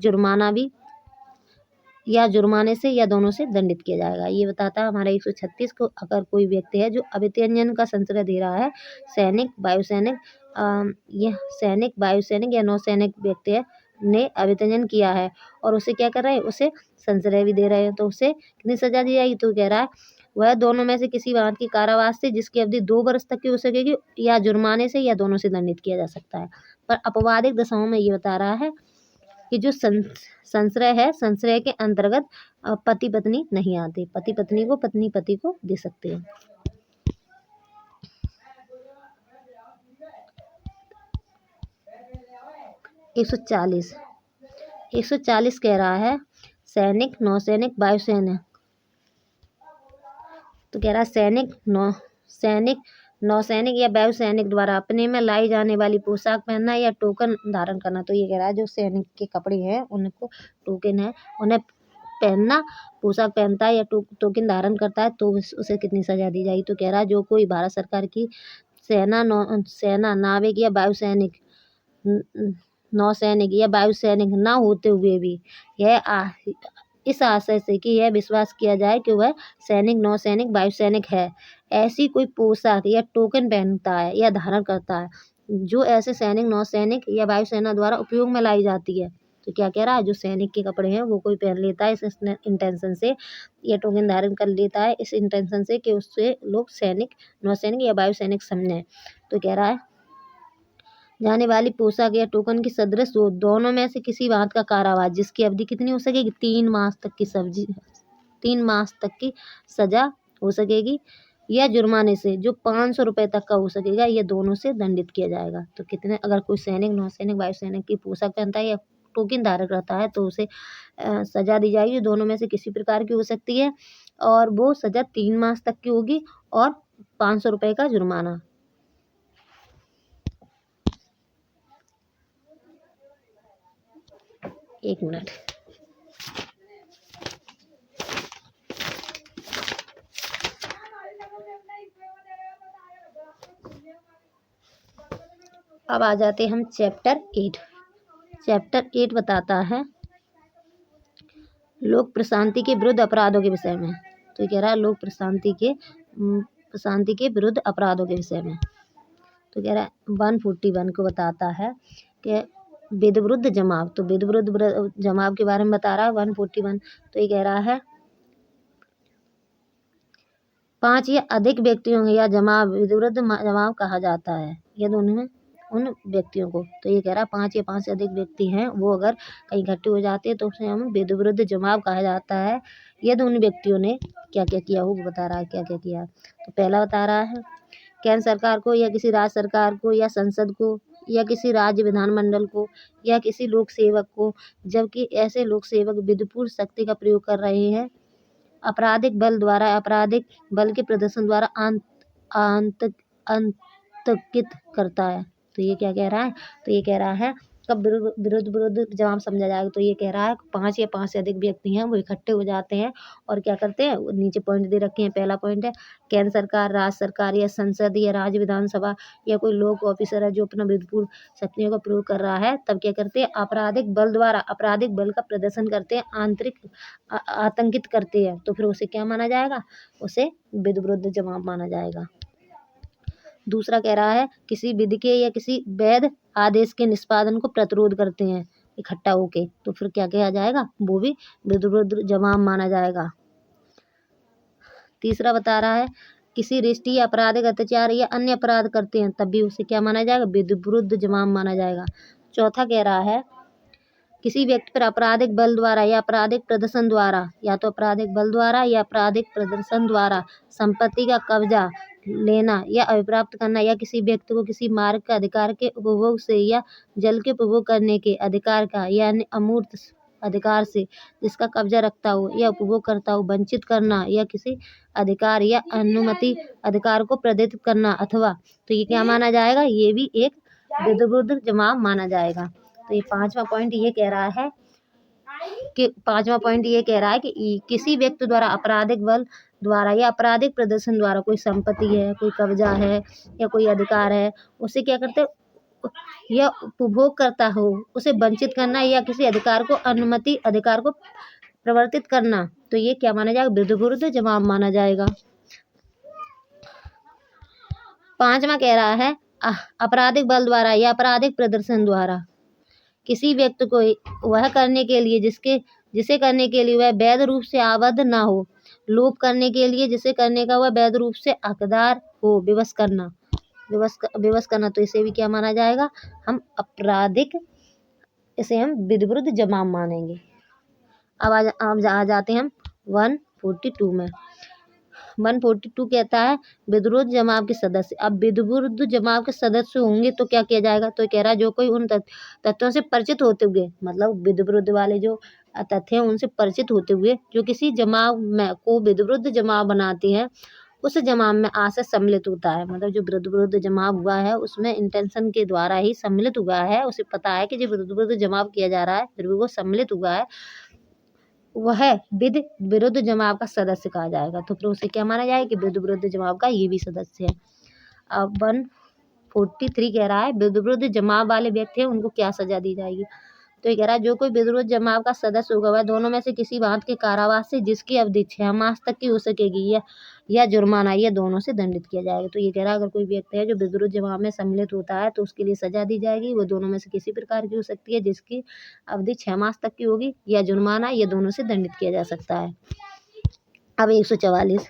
S1: जुर्माना भी या जुर्माने से या दोनों से दंडित किया जाएगा। ये बताता है हमारा 136 को। अगर कोई व्यक्ति है जो अभित्यंजन का संश्रय दे रहा है, सैनिक, वायुसैनिक, यह सैनिक, वायुसैनिक या नौसैनिक व्यक्ति है ने अभित्यंजन किया है और उसे क्या कर रहे हैं, उसे संश्रय भी दे रहे हैं, तो उसे कितनी सजा दी जाएगी। तो कह रहा है वह दोनों में से किसी बात की कारावास से जिसकी अवधि 2 वर्ष तक की हो सकेगी या जुर्माने से या दोनों से दंडित किया जा सकता है। पर अपवादिक दशाओं में ये बता रहा है कि जो संश्रय है, संश्रय के अंतर्गत पति पत्नी नहीं आते, पति पत्नी को, पत्नी पति को दे सकते हैं। एक 140 कह रहा है सैनिक, नौसैनिक, वायुसेना। तो कह रहा है सैनिक, नौसैनिक या वायुसैनिक द्वारा अपने में लाई जाने वाली पोशाक पहनना या टोकन धारण करना। तो ये कह रहा है जो सैनिक के कपड़े हैं उनको टोकन है, उन्हें पहनना, पोशाक पहनता है या टोकन धारण करता है तो उसे कितनी सजा दी जाएगी। तो कह रहा है जो कोई भारत सरकार की सेना, नाविक या वायुसैनिक, नौसैनिक या वायुसैनिक न होते हुए भी यह इस आशय से कि यह विश्वास किया जाए कि वह सैनिक, नौसैनिक, वायुसैनिक है, ऐसी कोई पोशाक या टोकन पहनता है या धारण करता है जो ऐसे सैनिक, नौसैनिक या वायुसेना द्वारा उपयोग में लाई जाती है। तो क्या कह रहा है, जो सैनिक के कपड़े हैं वो कोई पहन लेता है इस इंटेंशन से, या टोकन धारण कर लेता है इस इंटेंशन से कि उससे लोग सैनिक, नौसैनिक या वायुसैनिक समझें। तो कह रहा है जाने वाली पोशाक या टोकन की सदृश हो दोनों में से किसी बात का कारावास जिसकी अवधि कितनी हो सकेगी, 3 मास तक की सजा हो सकेगी या जुर्माने से जो 500 रुपये तक का हो सकेगा, ये दोनों से दंडित किया जाएगा। तो कितने, अगर कोई सैनिक, नौसैनिक, वायुसैनिक की पोशाक पहनता है या टोकन धारण करता है तो उसे सजा दी जाएगी, दोनों में से किसी प्रकार की हो सकती है और वो सजा 3 मास तक की होगी और 500 रुपये का जुर्माना। एक मिनट। अब आ जाते हम चैप्टर 8। चैप्टर 8 बताता है लोक प्रशांति के विरुद्ध अपराधों के विषय में। तो कह रहा है लोक प्रशांति के विरुद्ध अपराधों के विषय में। तो कह रहा है 141 को बताता है कि विध विरुद्ध जमाव। तो विध विरुद्ध जमाव के बारे में बता रहा है 141। तो ये कह रहा है 5 या अधिक व्यक्तियों या जमाव विध विरुद्ध जमाव कहा जाता है। ये दोनों में उन व्यक्तियों को, तो ये कह रहा है 5 या 5 से अधिक व्यक्ति हैं वो अगर कहीं इकट्ठे हो जाते हैं तो उसे हम विध विरुद्ध जमाव कहा जाता है। ये दोनों व्यक्तियों ने क्या क्या किया वो बता रहा है, क्या क्या किया। तो पहला बता रहा है केंद्र सरकार को या किसी राज्य सरकार को या संसद को या किसी राज्य विधानमंडल को या किसी लोक सेवक को, जबकि ऐसे लोक सेवक विधिपूर्ण शक्ति का प्रयोग कर रहे हैं, आपराधिक बल के प्रदर्शन द्वारा आतंकित करता है। तो ये क्या कह रहा है, तो ये कह रहा है कब विरुद्ध जवाब समझा जाएगा। तो ये कह रहा है 5 या 5 से अधिक व्यक्ति हैं वो इकट्ठे हो जाते हैं और क्या करते हैं, नीचे पॉइंट दे रखे हैं। पहला पॉइंट है केंद्र सरकार, राज्य सरकार या संसद या राज्य विधानसभा या कोई लोक ऑफिसर है जो अपना विधिपूर्ण शक्तियों का प्रयोग कर रहा है, तब क्या करते हैं, आपराधिक बल का प्रदर्शन करते हैं, आतंकित करते हैं। तो फिर उसे क्या माना जाएगा, उसे विध विरुद्ध जवाब माना जाएगा। दूसरा कह रहा है किसी विधि के या किसी वैध आदेश के निष्पादन को प्रतिरोध करते हैं इकट्ठा होके, तो फिर क्या किया जाएगा, वो भी विध विरुद्ध जवाब माना जाएगा। तीसरा बता रहा है किसी राष्ट्रीय आपराधिक अत्याचार या अन्य अपराध करते हैं तब भी उसे क्या माना जाएगा, विरुद्ध जमाव माना जाएगा। चौथा कह रहा है किसी व्यक्ति पर आपराधिक बल द्वारा या आपराधिक प्रदर्शन द्वारा, या तो आपराधिक बल द्वारा या आपराधिक प्रदर्शन द्वारा संपत्ति का कब्जा लेना या अभिप्राप्त करना, या किसी व्यक्ति को किसी मार्ग का अधिकार के उपभोग से या जल के उपभोग करने के अधिकार का या अन्य अमूर्त अधिकार से जिसका कब्जा रखता हो या उपभोग करता हो वंचित करना, या किसी अधिकार या अनुमति अधिकार को प्रदत्त करना, अथवा तो ये क्या माना जाएगा, ये भी एक विरुद्ध जमाव माना जाएगा। तो ये पांचवा पॉइंट ये कह रहा है कि किसी व्यक्ति द्वारा आपराधिक बल द्वारा या आपराधिक प्रदर्शन द्वारा कोई संपत्ति है, कोई कब्जा है या कोई अधिकार है, उसे क्या करते या उपभोग करता हो उसे वंचित करना, या किसी अधिकार को अनुमति अधिकार को प्रवर्तित करना, तो ये क्या माना जाएगा, विरुद्ध जमाव माना जाएगा। पांचवा कह रहा है आपराधिक बल द्वारा या आपराधिक प्रदर्शन द्वारा किसी व्यक्ति को वह करने के लिए जिसे करने के लिए वह वैध रूप से आबद्ध ना हो, लोप करने के लिए जिसे करने का वह वैध रूप से हकदार हो, विवश करना, तो इसे भी क्या माना जाएगा, हम आपराधिक, इसे हम विरुद्ध जमाव मानेंगे। अब आ जाते हैं हम 142 में। 142 कहता है विरुद्ध जमाव के सदस्य। अब विरुद्ध जमाव के सदस्य होंगे तो क्या किया जाएगा, तो कह रहा है जो कोई उन तथ्यों से परिचित होते हुए, मतलब विरुद्ध वाले जो तथ्य हैं उनसे परिचित होते हुए जो किसी जमाव में को विरुद्ध जमाव बनाते हैं उस जमाव में आशय सम्मिलित होता है। मतलब जो विरुद्ध जमाव हुआ है उसमें इंटेंशन के द्वारा ही सम्मिलित हुआ है, उसे पता है कि जो विरुद्ध जमाव किया जा रहा है फिर भी वो सम्मिलित हुआ है, वह विरुद्ध जमाव का सदस्य कहा जाएगा। तो फिर उसे क्या माना जाएगा कि विरुद्ध जमाव का ये भी सदस्य है। अब 143 कह रहा है विरुद्ध जमाव वाले व्यक्ति हैं उनको क्या सजा दी जाएगी, तो ये कह रहा है जो कोई विरुद्ध जमाव का सदस्य होगा वह दोनों में से किसी बात के कारावास से जिसकी अवधि 6 मास तक की हो सकेगी या जुर्माना, या दोनों से दंडित किया जाएगा। तो ये कह रहा है अगर कोई व्यक्ति है जो विरुद्ध जमाव में सम्मिलित होता है तो उसके लिए सजा दी जाएगी, वो दोनों में से किसी प्रकार की हो सकती है जिसकी अवधि 6 मास तक की होगी, या जुर्माना, या दोनों से दंडित किया जा सकता है। अब 144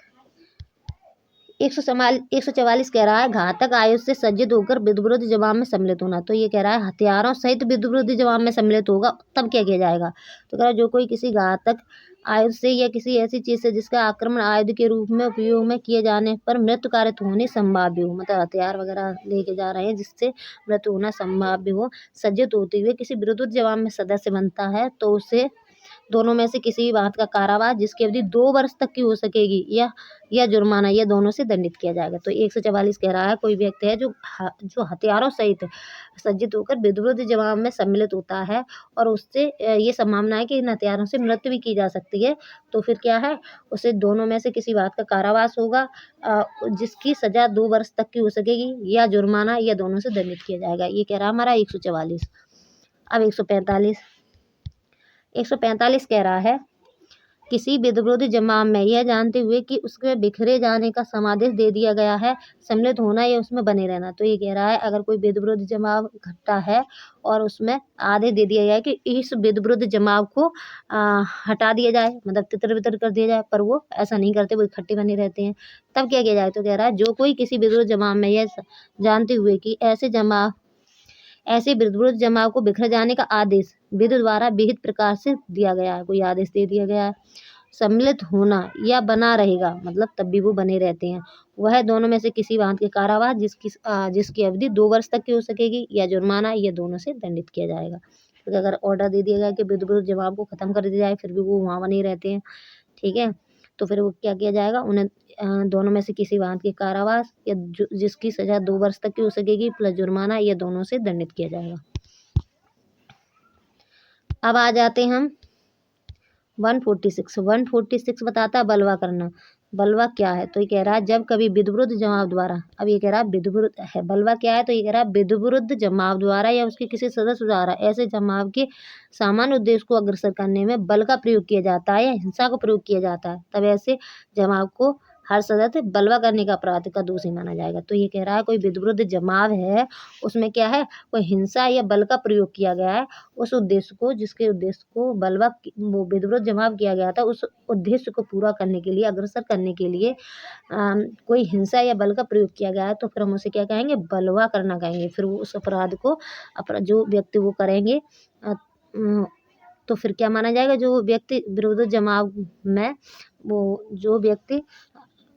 S1: कह रहा है घातक आयुध से सज्जित होकर विरुद्ध जमाव में सम्मिलित होना। तो ये कह रहा है हथियारों सहित विरुद्ध जमाव में सम्मिलित होगा तब क्या किया जाएगा, तो कह रहा है जो कोई किसी घातक आयुध से या किसी ऐसी चीज से जिसका आक्रमण आयुध के रूप में उपयोग में किए जाने पर मृत्युकारित होने संभाव्य हो, मतलब हथियार वगैरह लेके जा रहे हैं जिससे मृत्यु होना संभाव्य हो, सज्जित होते हुए किसी विरुद्ध जमाव में सदस्य बनता है तो उसे दोनों में से किसी भी बात का कारावास जिसकी अवधि 2 वर्ष तक की हो सकेगी या जुर्माना, या दोनों से दंडित किया जाएगा। तो 144 कह रहा है कोई व्यक्ति है जो हथियारों सहित सज्जित होकर विरुद्ध जमाव में सम्मिलित होता है और उससे ये संभावना है कि इन हथियारों से मृत्यु भी की जा सकती है, तो फिर क्या है उसे दोनों में से किसी बात का कारावास होगा जिसकी सजा 2 वर्ष तक की हो सकेगी, या जुर्माना, या दोनों से दंडित किया जाएगा। ये कह रहा है हमारा 144। अब 145 कह रहा है किसी विरुद्ध जमाव में यह जानते हुए कि उसके बिखरे जाने का समादेश दे दिया गया है सम्मिलित होना या उसमें बने रहना। तो ये कह रहा है अगर कोई विरुद्ध जमाव इकट्ठा है और उसमें आदेश दे दिया गया कि इस विरुद्ध जमाव को हटा दिया जाए, मतलब तितर बितर कर दिया जाए, पर वो ऐसा नहीं करते, वो इकट्ठे बने रहते हैं, तब क्या किया जाए, तो कह रहा है जो कोई किसी विरुद्ध जमाव में यह जानते हुए कि ऐसे विरुद्ध जमाव को बिखर जाने का आदेश विधि द्वारा विहित प्रकार से दिया गया है, कोई आदेश दे दिया गया है, सम्मिलित होना या बना रहेगा, मतलब तब भी वो बने रहते हैं, वह दोनों में से किसी बात के कारावास जिसकी अवधि 2 वर्ष तक की हो सकेगी, या जुर्माना, या दोनों से दंडित किया जाएगा। तो अगर ऑर्डर दे दिया गया कि विरुद्ध जमाव को खत्म कर दिया जाए फिर भी वो वहाँ बने रहते हैं, ठीक है, तो फिर वो क्या किया जाएगा, उन्हें दोनों में से किसी बात के कारावास या जिसकी सजा 2 वर्ष तक की हो सकेगी प्लस जुर्माना, या दोनों से दंडित किया जाएगा। अब आ जाते हैं हम 146 बताता है बलवा करना। बलवा क्या है, तो ये कह रहा है जब कभी विरुद्ध जमाव द्वारा, अब ये कह रहा है विरुद्ध है, बलवा क्या है, तो ये कह रहा है विरुद्ध जमाव द्वारा या उसके किसी सदस्य द्वारा ऐसे जमाव के सामान्य उद्देश्य को अग्रसर करने में बल का प्रयोग किया जाता है या हिंसा को प्रयोग किया जाता है, तब ऐसे जमाव को हर सदस्य बलवा करने का अपराध का दोषी माना जाएगा। तो ये कह रहा है कोई विधिविरुद्ध जमाव है, उसमें क्या है, कोई हिंसा या बल का प्रयोग किया गया है, उस उद्देश्य को, जिसके उद्देश्य को वो विधिविरुद्ध जमाव किया गया था, उस उद्देश्य को पूरा करने के लिए, अग्रसर करने के लिए कोई हिंसा या बल का प्रयोग किया गया है, तो फिर हम उसे क्या कहेंगे, बलवा करना कहेंगे। फिर वो उस अपराध को जो व्यक्ति वो करेंगे तो फिर क्या माना जाएगा, जो व्यक्ति विरुद्ध जमाव में जो व्यक्ति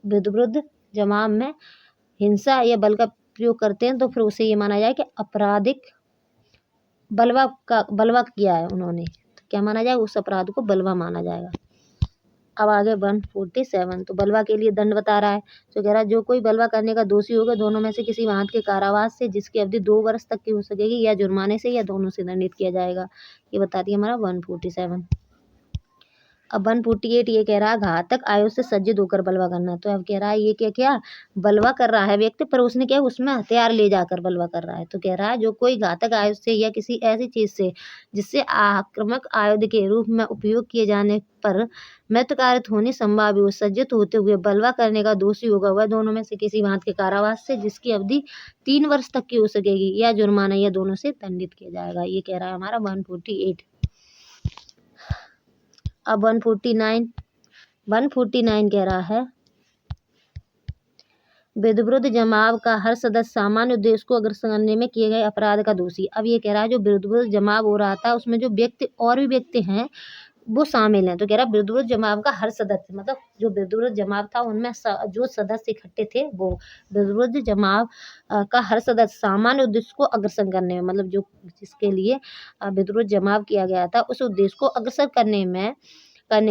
S1: विरुद्ध जमाव में हिंसा या बल का प्रयोग करते हैं, तो फिर उसे ये माना जाए कि आपराधिक बलवा किया है उन्होंने, तो क्या माना जाएगा, उस अपराध को बलवा माना जाएगा। अब आगे 147 तो बलवा के लिए दंड बता रहा है। तो कह रहा है जो कोई बलवा करने का दोषी होगा, दोनों में से किसी माह के कारावास से जिसकी अवधि 2 वर्ष तक की हो सकेगी, या जुर्माने से, या दोनों से दंडित किया जाएगा। ये बता दिया हमारा 147। अब 148 ये कह रहा है घातक आयु से सज्जित होकर बलवा करना। तो अब कह रहा है ये क्या बलवा कर रहा है व्यक्ति, पर उसने क्या उसमें हथियार ले जाकर बलवा कर रहा है। तो कह रहा है जो कोई घातक आयु से या किसी ऐसी चीज से जिससे आक्रामक आयुध के रूप में उपयोग किए जाने पर मृत्युकारित होने संभाव्य हो, सज्जित होते हुए बलवा करने का दोषी होगा, वह दोनों में से किसी बात के कारावास से जिसकी अवधि 3 वर्ष तक की हो सकेगी, या जुर्माना, या दोनों से दंडित किया जाएगा। ये कह रहा है हमारा 148। अब 149 कह रहा है विधिविरुद्ध जमाव का हर सदस्य सामान्य उद्देश्य को अग्रसर करने में किए गए अपराध का दोषी। अब ये कह रहा है जो विधिविरुद्ध जमाव हो रहा था, उसमें जो व्यक्ति और भी व्यक्ति हैं वो शामिल हैं। तो कह रहा है विधिविरुद्ध जमाव का हर सदस्य, मतलब जो विधिविरुद्ध जमाव था उनमें जो सदस्य इकट्ठे थे, वो विधिविरुद्ध जमाव का हर सदस्य सामान्य उद्देश्य को अग्रसर करने में, मतलब जो जिसके लिए विधिविरुद्ध जमाव किया गया था, उस उद्देश्य को अग्रसर करने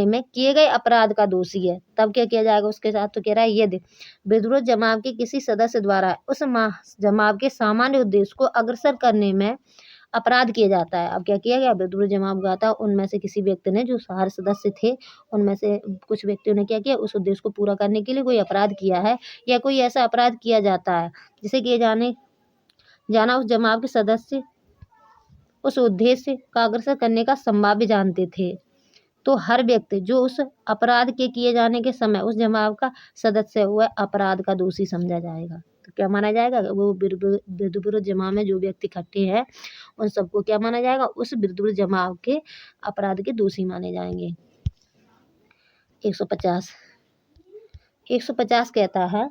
S1: में किए गए अपराध का दोषी है। तब क्या किया जाएगा उसके साथ। तो कह रहा है यदि विधिविरुद्ध जमाव के किसी सदस्य द्वारा उस जमाव के सामान्य उद्देश्य को अग्रसर करने में अपराध किया जाता है। अब क्या किया गया, विधिविरुद्ध जमाव हुआ था, उनमें से किसी व्यक्ति ने, जो हर सदस्य थे उनमें से कुछ व्यक्तियों ने क्या किया, उस उद्देश्य को पूरा करने के लिए कोई अपराध किया है, या कोई ऐसा अपराध किया जाता है जिसे किए जाना उस जमाव के सदस्य उस उद्देश्य का अग्रसर करने का संभाव्य जानते थे, तो हर व्यक्ति जो उस अपराध के किए जाने के समय उस जमाव का सदस्य हुआ अपराध का दोषी समझा जाएगा। तो क्या माना जाएगा, वो विधिविरुद्ध जमाव में जो व्यक्ति इकट्ठे हैं उन सबको क्या माना जाएगा, उस विधिविरुद्ध जमाव के अपराध के दोषी माने जाएंगे। 150 कहता है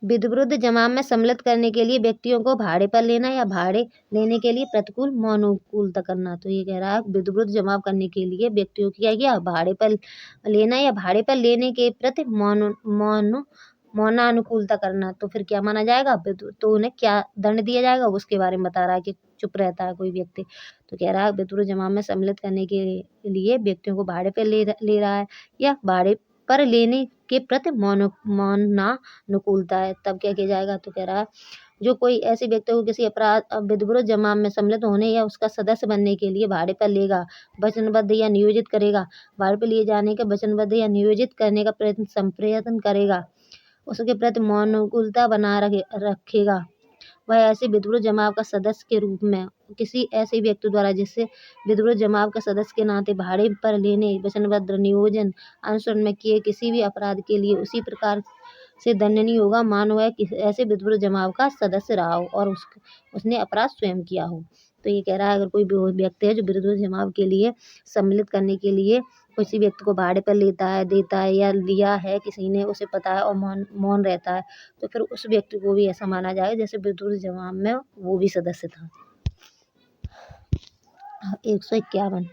S1: विधिविरुद्ध जमाव में सम्मिलित करने के लिए व्यक्तियों को भाड़े पर लेना या भाड़े लेने के लिए प्रतिकूल मौनानुकूलता करना। तो ये कह रहा है विधिविरुद्ध जमाव करने के लिए व्यक्तियों की क्या किया, भाड़े पर लेना या भाड़े पर लेने के प्रति मौनानुकूलता करना। तो फिर क्या माना जाएगा, तो उन्हें क्या दंड दिया जाएगा, उसके बारे में बता रहा है कि चुप रहता है कोई व्यक्ति। तो कह रहा है विधिविरुद्ध जमाव में सम्मिलित करने के लिए व्यक्तियों को भाड़े पर ले रहा है या भाड़े पर लेने के प्रति मौनानुकूलता है, तब क्या किया जाएगा। तो कह रहा है जो कोई ऐसे व्यक्ति को किसी अपराध विधिविरुद्ध जमाव में सम्मिलित होने या उसका सदस्य बनने के लिए भाड़े पर लेगा, वचनबद्ध या नियोजित करेगा, भाड़े पर लिए जाने का वचनबद्ध या नियोजित करने का प्रयत्न करेगा, उसके प्रति मौनानुकूलता बना रखेगा, वह ऐसे विधिविरुद्ध जमाव का सदस्य के रूप में किसी ऐसे व्यक्ति द्वारा जिससे विधिविरुद्ध जमाव का सदस्य के नाते भाड़े पर लेने, वचनबद्ध, नियोजन, अनुसरण में किए किसी भी अपराध के लिए उसी प्रकार से दंडनीय होगा, मानो वह ऐसे विधिविरुद्ध जमाव का सदस्य रहा हो और उसने अपराध स्वयं किया हो। तो ये कह रहा है अगर कोई व्यक्ति है जो विधिविरुद्ध जमाव के लिए सम्मिलित करने के लिए किसी व्यक्ति को भाड़े पर लेता है, देता है, या लिया है किसी ने, उसे पता है और मौन रहता है, तो फिर उस व्यक्ति को भी ऐसा माना जाएगा जैसे विधिविरुद्ध जमाव में वो भी सदस्य था। 151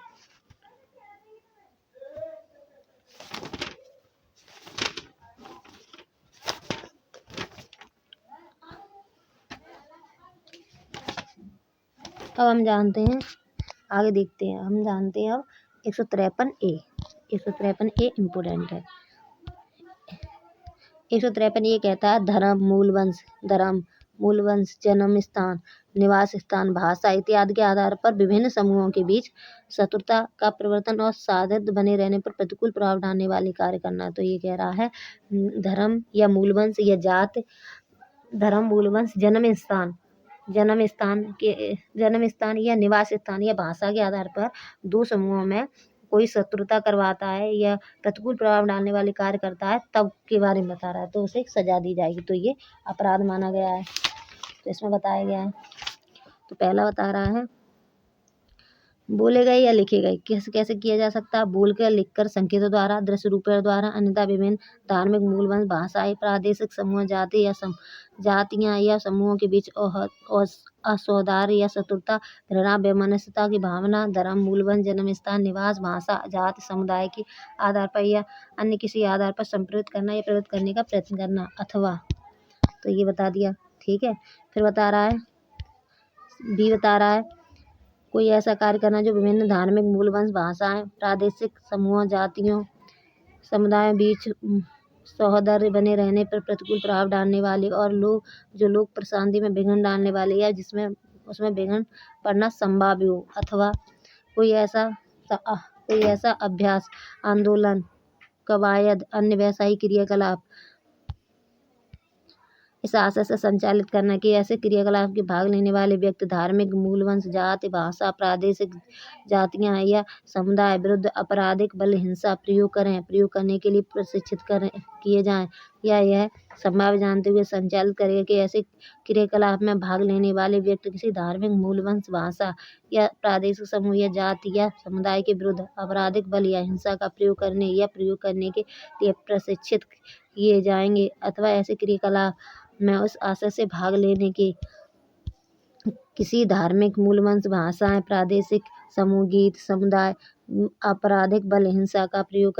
S1: अब हम जानते हैं, आगे देखते हैं, हम जानते हैं अब 153 ए इम्पोर्टेंट है। 153 ये कहता है धर्म, मूल वंश, जन्म स्थान, निवास स्थान, भाषा इत्यादि के आधार पर विभिन्न समूहों के बीच शत्रुता का प्रवर्तन और साधुत्व बने रहने पर प्रतिकूल प्रभाव डालने वाले कार्य करना। तो ये कह रहा है धर्म या मूल वंश या जात, धर्म, मूल वंश, जन्म स्थान या निवास स्थान या भाषा के आधार पर दो समूहों में कोई शत्रुता करवाता है या प्रतिकूल प्रभाव डालने वाले कार्य करता है तब के बारे में बता रहा है, तो उसे सजा दी जाएगी। तो ये अपराध माना गया है। तो इसमें बताया गया है। तो पहला बता रहा है बोले गए या लिखे गए कैसे कैसे किया जा सकता है। बोलकर, लिखकर, संकेतों द्वारा, दृश्य रूपों द्वारा, अन्यथा विभिन्न धार्मिक मूलवंश भाषाएं, प्रादेशिक समूह, जाति या जातियां या समूहों के बीच असौहार्द या शत्रुता, घृणा, वैमनस्यता की भावना, धर्म, मूलवंश, जन्म स्थान, निवास, भाषा, जाति, समुदाय के आधार पर या अन्य किसी आधार पर संप्रेरित करना या प्रेरित करने का प्रयत्न करना अथवा। तो ये बता दिया। ठीक है। फिर बता रहा है बी बता रहा है कोई ऐसा कार्य करना जो विभिन्न धार्मिक मूलवंश भाषाएं, प्रादेशिक समूहों, जातियों, समुदायों बीच सौहार्द बने रहने पर प्रतिकूल प्रभाव डालने वाले और लोक प्रशांति में विघ्न डालने वाले या जिसमें उसमें विघ्न पड़ना संभाव्य हो अथवा कोई ऐसा अभ्यास, आंदोलन, कवायद, अन्य वैसायिक क्रियाकलाप इस आशय से संचालित करना कि ऐसे क्रियाकलाप के भाग लेने वाले व्यक्ति धार्मिक मूलवंश, जाति, भाषा, प्रादेशिक जातियां या समुदाय विरुद्ध आपराधिक बल, हिंसा प्रयोग करने के लिए प्रशिक्षित किए जाएं या यह संभाव्य जानते हुए संचालित करेगा कि ऐसे क्रियाकलाप में भाग लेने वाले व्यक्ति किसी धार्मिक मूलवंश, भाषा या प्रादेशिक समूह या जाति या समुदाय के विरुद्ध आपराधिक बल या हिंसा का प्रयोग करने के लिए प्रशिक्षित किए जाएंगे अथवा ऐसे क्रियाकलाप में उस आशय से भाग लेने के किसी धार्मिक मूलवंश, भाषाएं, प्रादेशिक समूह, गीत, समुदाय आपराधिक बल, हिंसा का प्रयोग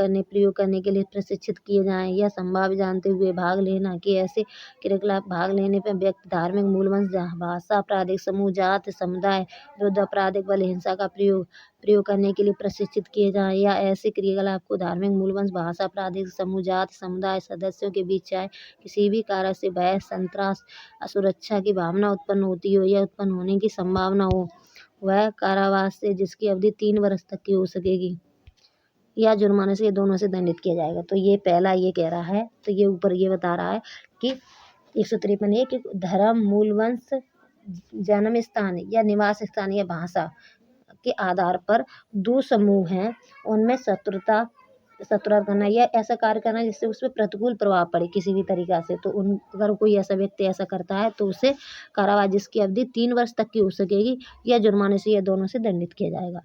S1: करने के लिए प्रशिक्षित किए जाएं या संभाव्य जानते हुए भाग लेना कि ऐसे क्रियाकलाप भाग लेने पर व्यक्ति धार्मिक मूलवंश, भाषा, प्रादेशिक समूह, जाति, समुदाय विरुद्ध आपराधिक बल, हिंसा का प्रयोग करने के लिए प्रशिक्षित किए जाएं या ऐसे क्रियाकलाप को धार्मिक मूलवंश, भाषा, प्रादेशिक समूह, जाति, समुदाय सदस्यों के बीच चाहे किसी भी कारण से भय, संत्रास, असुरक्षा की भावना उत्पन्न होती हो या उत्पन्न होने की संभावना हो, वह कारावास से जिसकी अवधि 3 वर्ष तक की हो सकेगी या जुर्माने से, ये दोनों से दंडित किया जाएगा। तो ये पहला ये कह रहा है। तो ये ऊपर ये बता रहा है कि 153 ये कि धर्म, मूलवंश, जन्म स्थान या निवास स्थान या भाषा के आधार पर 2 समूह हैं, उनमें शत्रुता करना या ऐसा कार्य करना जिससे उस पर प्रतिकूल प्रभाव पड़े किसी भी तरीका से। तो अगर कोई ऐसा व्यक्ति ऐसा करता है तो उसे कारावास जिसकी अवधि 3 वर्ष तक की हो सकेगी या जुर्माने से, या दोनों से दंडित किया जाएगा।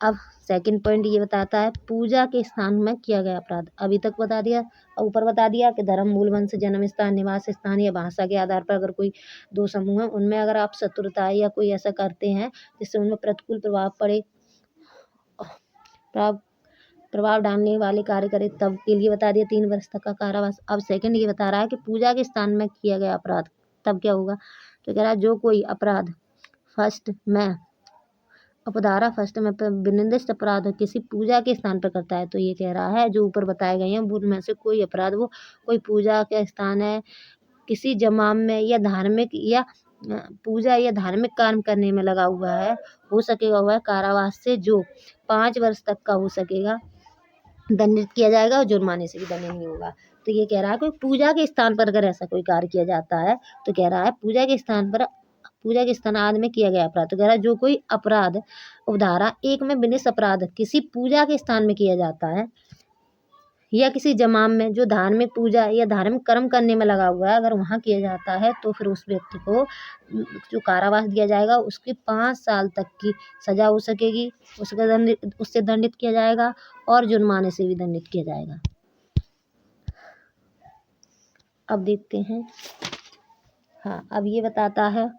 S1: अब सेकंड पॉइंट ये बताता है पूजा के स्थान में किया गया अपराध। अभी तक बता दिया, ऊपर बता दिया कि धर्म, मूलवंश, जन्म स्थान, निवास स्थान या भाषा के आधार पर अगर कोई 2 समूह है उनमें अगर आप शत्रुता या कोई ऐसा करते हैं जिससे उनमें प्रतिकूल प्रभाव पड़े, प्रभाव डालने वाले कार्य करे, तब के लिए बता दिया 3 वर्ष तक का कारावास। अब सेकंड ये बता रहा है कि पूजा के स्थान में किया गया अपराध तब क्या होगा। तो कह रहा है जो कोई अपराध फर्स्ट में निर्दिष्ट अपराध किसी पूजा के स्थान पर करता है। तो ये कह रहा है जो ऊपर बताए गए हैं उनमें से कोई अपराध वो कोई पूजा के स्थान है, किसी जमाम में या धार्मिक या पूजा या धार्मिक काम करने में लगा हुआ है, हो सकेगा वह कारावास से जो 5 वर्ष तक का हो सकेगा दंडित किया जाएगा और जुर्माने से भी दंडित नहीं होगा। तो ये कह रहा है कोई पूजा के स्थान पर अगर ऐसा कोई कार्य किया जाता है तो कह रहा है पूजा के स्थान आदि में किया गया अपराध। तो कह रहा है जो कोई अपराध उपधारा 1 में विनिष्ट अपराध किसी पूजा के स्थान में किया जाता है या किसी जमाम में जो धार्मिक पूजा या धार्मिक कर्म करने में लगा हुआ है, अगर वहाँ किया जाता है तो फिर उस व्यक्ति को जो कारावास दिया जाएगा उसकी 5 साल तक की सजा हो सकेगी, उससे दंडित किया जाएगा और जुर्माने से भी दंडित किया जाएगा। अब देखते हैं। हाँ, अब ये बताता है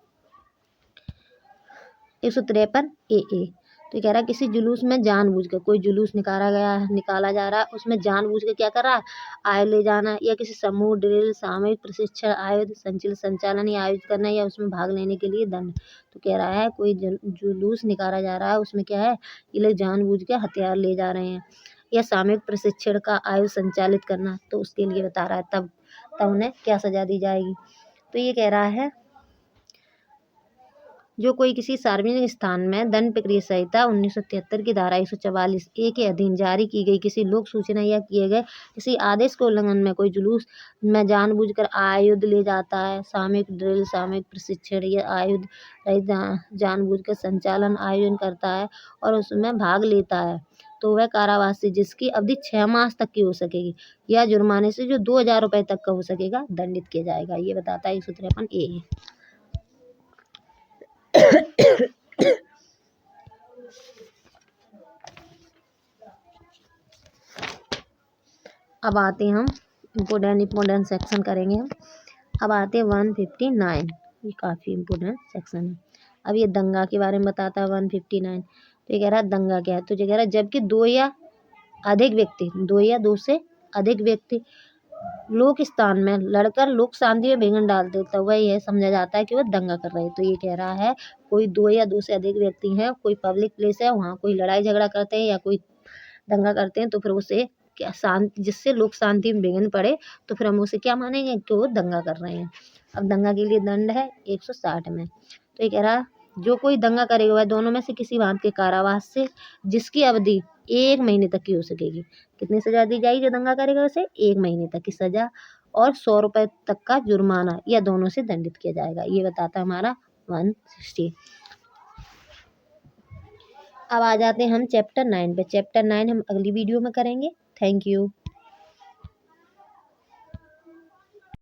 S1: 153 ए। तो कह रहा है किसी जुलूस में जानबूझकर कोई जुलूस निकाला जा रहा है, उसमें जानबूझ के क्या कर रहा है आयुध ले जाना या किसी समूह, ड्रिल, सामूहिक प्रशिक्षण, आयुध संचालन या आयोजित करना या उसमें भाग लेने के लिए दंड। तो कह रहा है कोई जुलूस निकाला जा रहा है, उसमें क्या है ये लोग जानबूझ के हथियार ले जा रहे हैं या सामूहिक प्रशिक्षण का आयुध संचालित करना, तो उसके लिए बता रहा है तब उन्हें क्या सजा दी जाएगी। तो ये कह रहा है जो कोई किसी सार्वजनिक स्थान में दंड प्रक्रिया संहिता 1973 की धारा 144 ए के अधीन जारी की गई किसी लोक सूचना या किए गए किसी आदेश के उल्लंघन में कोई जुलूस में जानबूझकर आयुध ले जाता है, सामूहिक ड्रिल, सामूहिक प्रशिक्षण या आयुध रहित जानबूझकर संचालन आयोजन करता है और उसमें भाग लेता है, तो वह कारावास से जिसकी अवधि 6 मास तक की हो सकेगी या जुर्माने से जो 2,000 रुपये तक का हो सकेगा दंडित किया जाएगा। ये बताता है 153A। अब आते हैं हम इम्पोर्टेंट सेक्शन करेंगे हम। अब आते हैं 159। ये काफ़ी इम्पोर्टेंट सेक्शन है। अब ये दंगा के बारे में बताता है 159। तो ये कह रहा है दंगा क्या है, तो ये कह रहा है जबकि दो या दो से अधिक व्यक्ति लोक स्थान में लड़कर लोक शांति में विघ्न डाल देता है, वह यह समझा जाता है कि वह दंगा कर रहे हैं। तो ये कह रहा है कोई दो से अधिक व्यक्ति हैं, कोई पब्लिक प्लेस है, वहाँ कोई लड़ाई झगड़ा करते हैं या कोई दंगा करते हैं, तो फिर उसे क्या शांति, जिससे लोक शांति में विघ्न पड़े, तो फिर हम उसे क्या मानेंगे कि वो दंगा कर रहे हैं। अब दंगा के लिए दंड है 160 में। तो ये कह रहा जो कोई दंगा करेगा वह दोनों में से किसी भांति के कारावास से जिसकी अवधि 1 महीने तक की हो सकेगी। कितनी सजा दी जाएगी जो दंगा करेगा उसे? 1 महीने तक की सजा और 100 रुपये तक का जुर्माना या दोनों से दंडित किया जाएगा। ये बताता है हमारा 160। अब आ जाते हैं हम चैप्टर 9 पे। चैप्टर 9 हम अगली वीडियो में करेंगे। Thank you.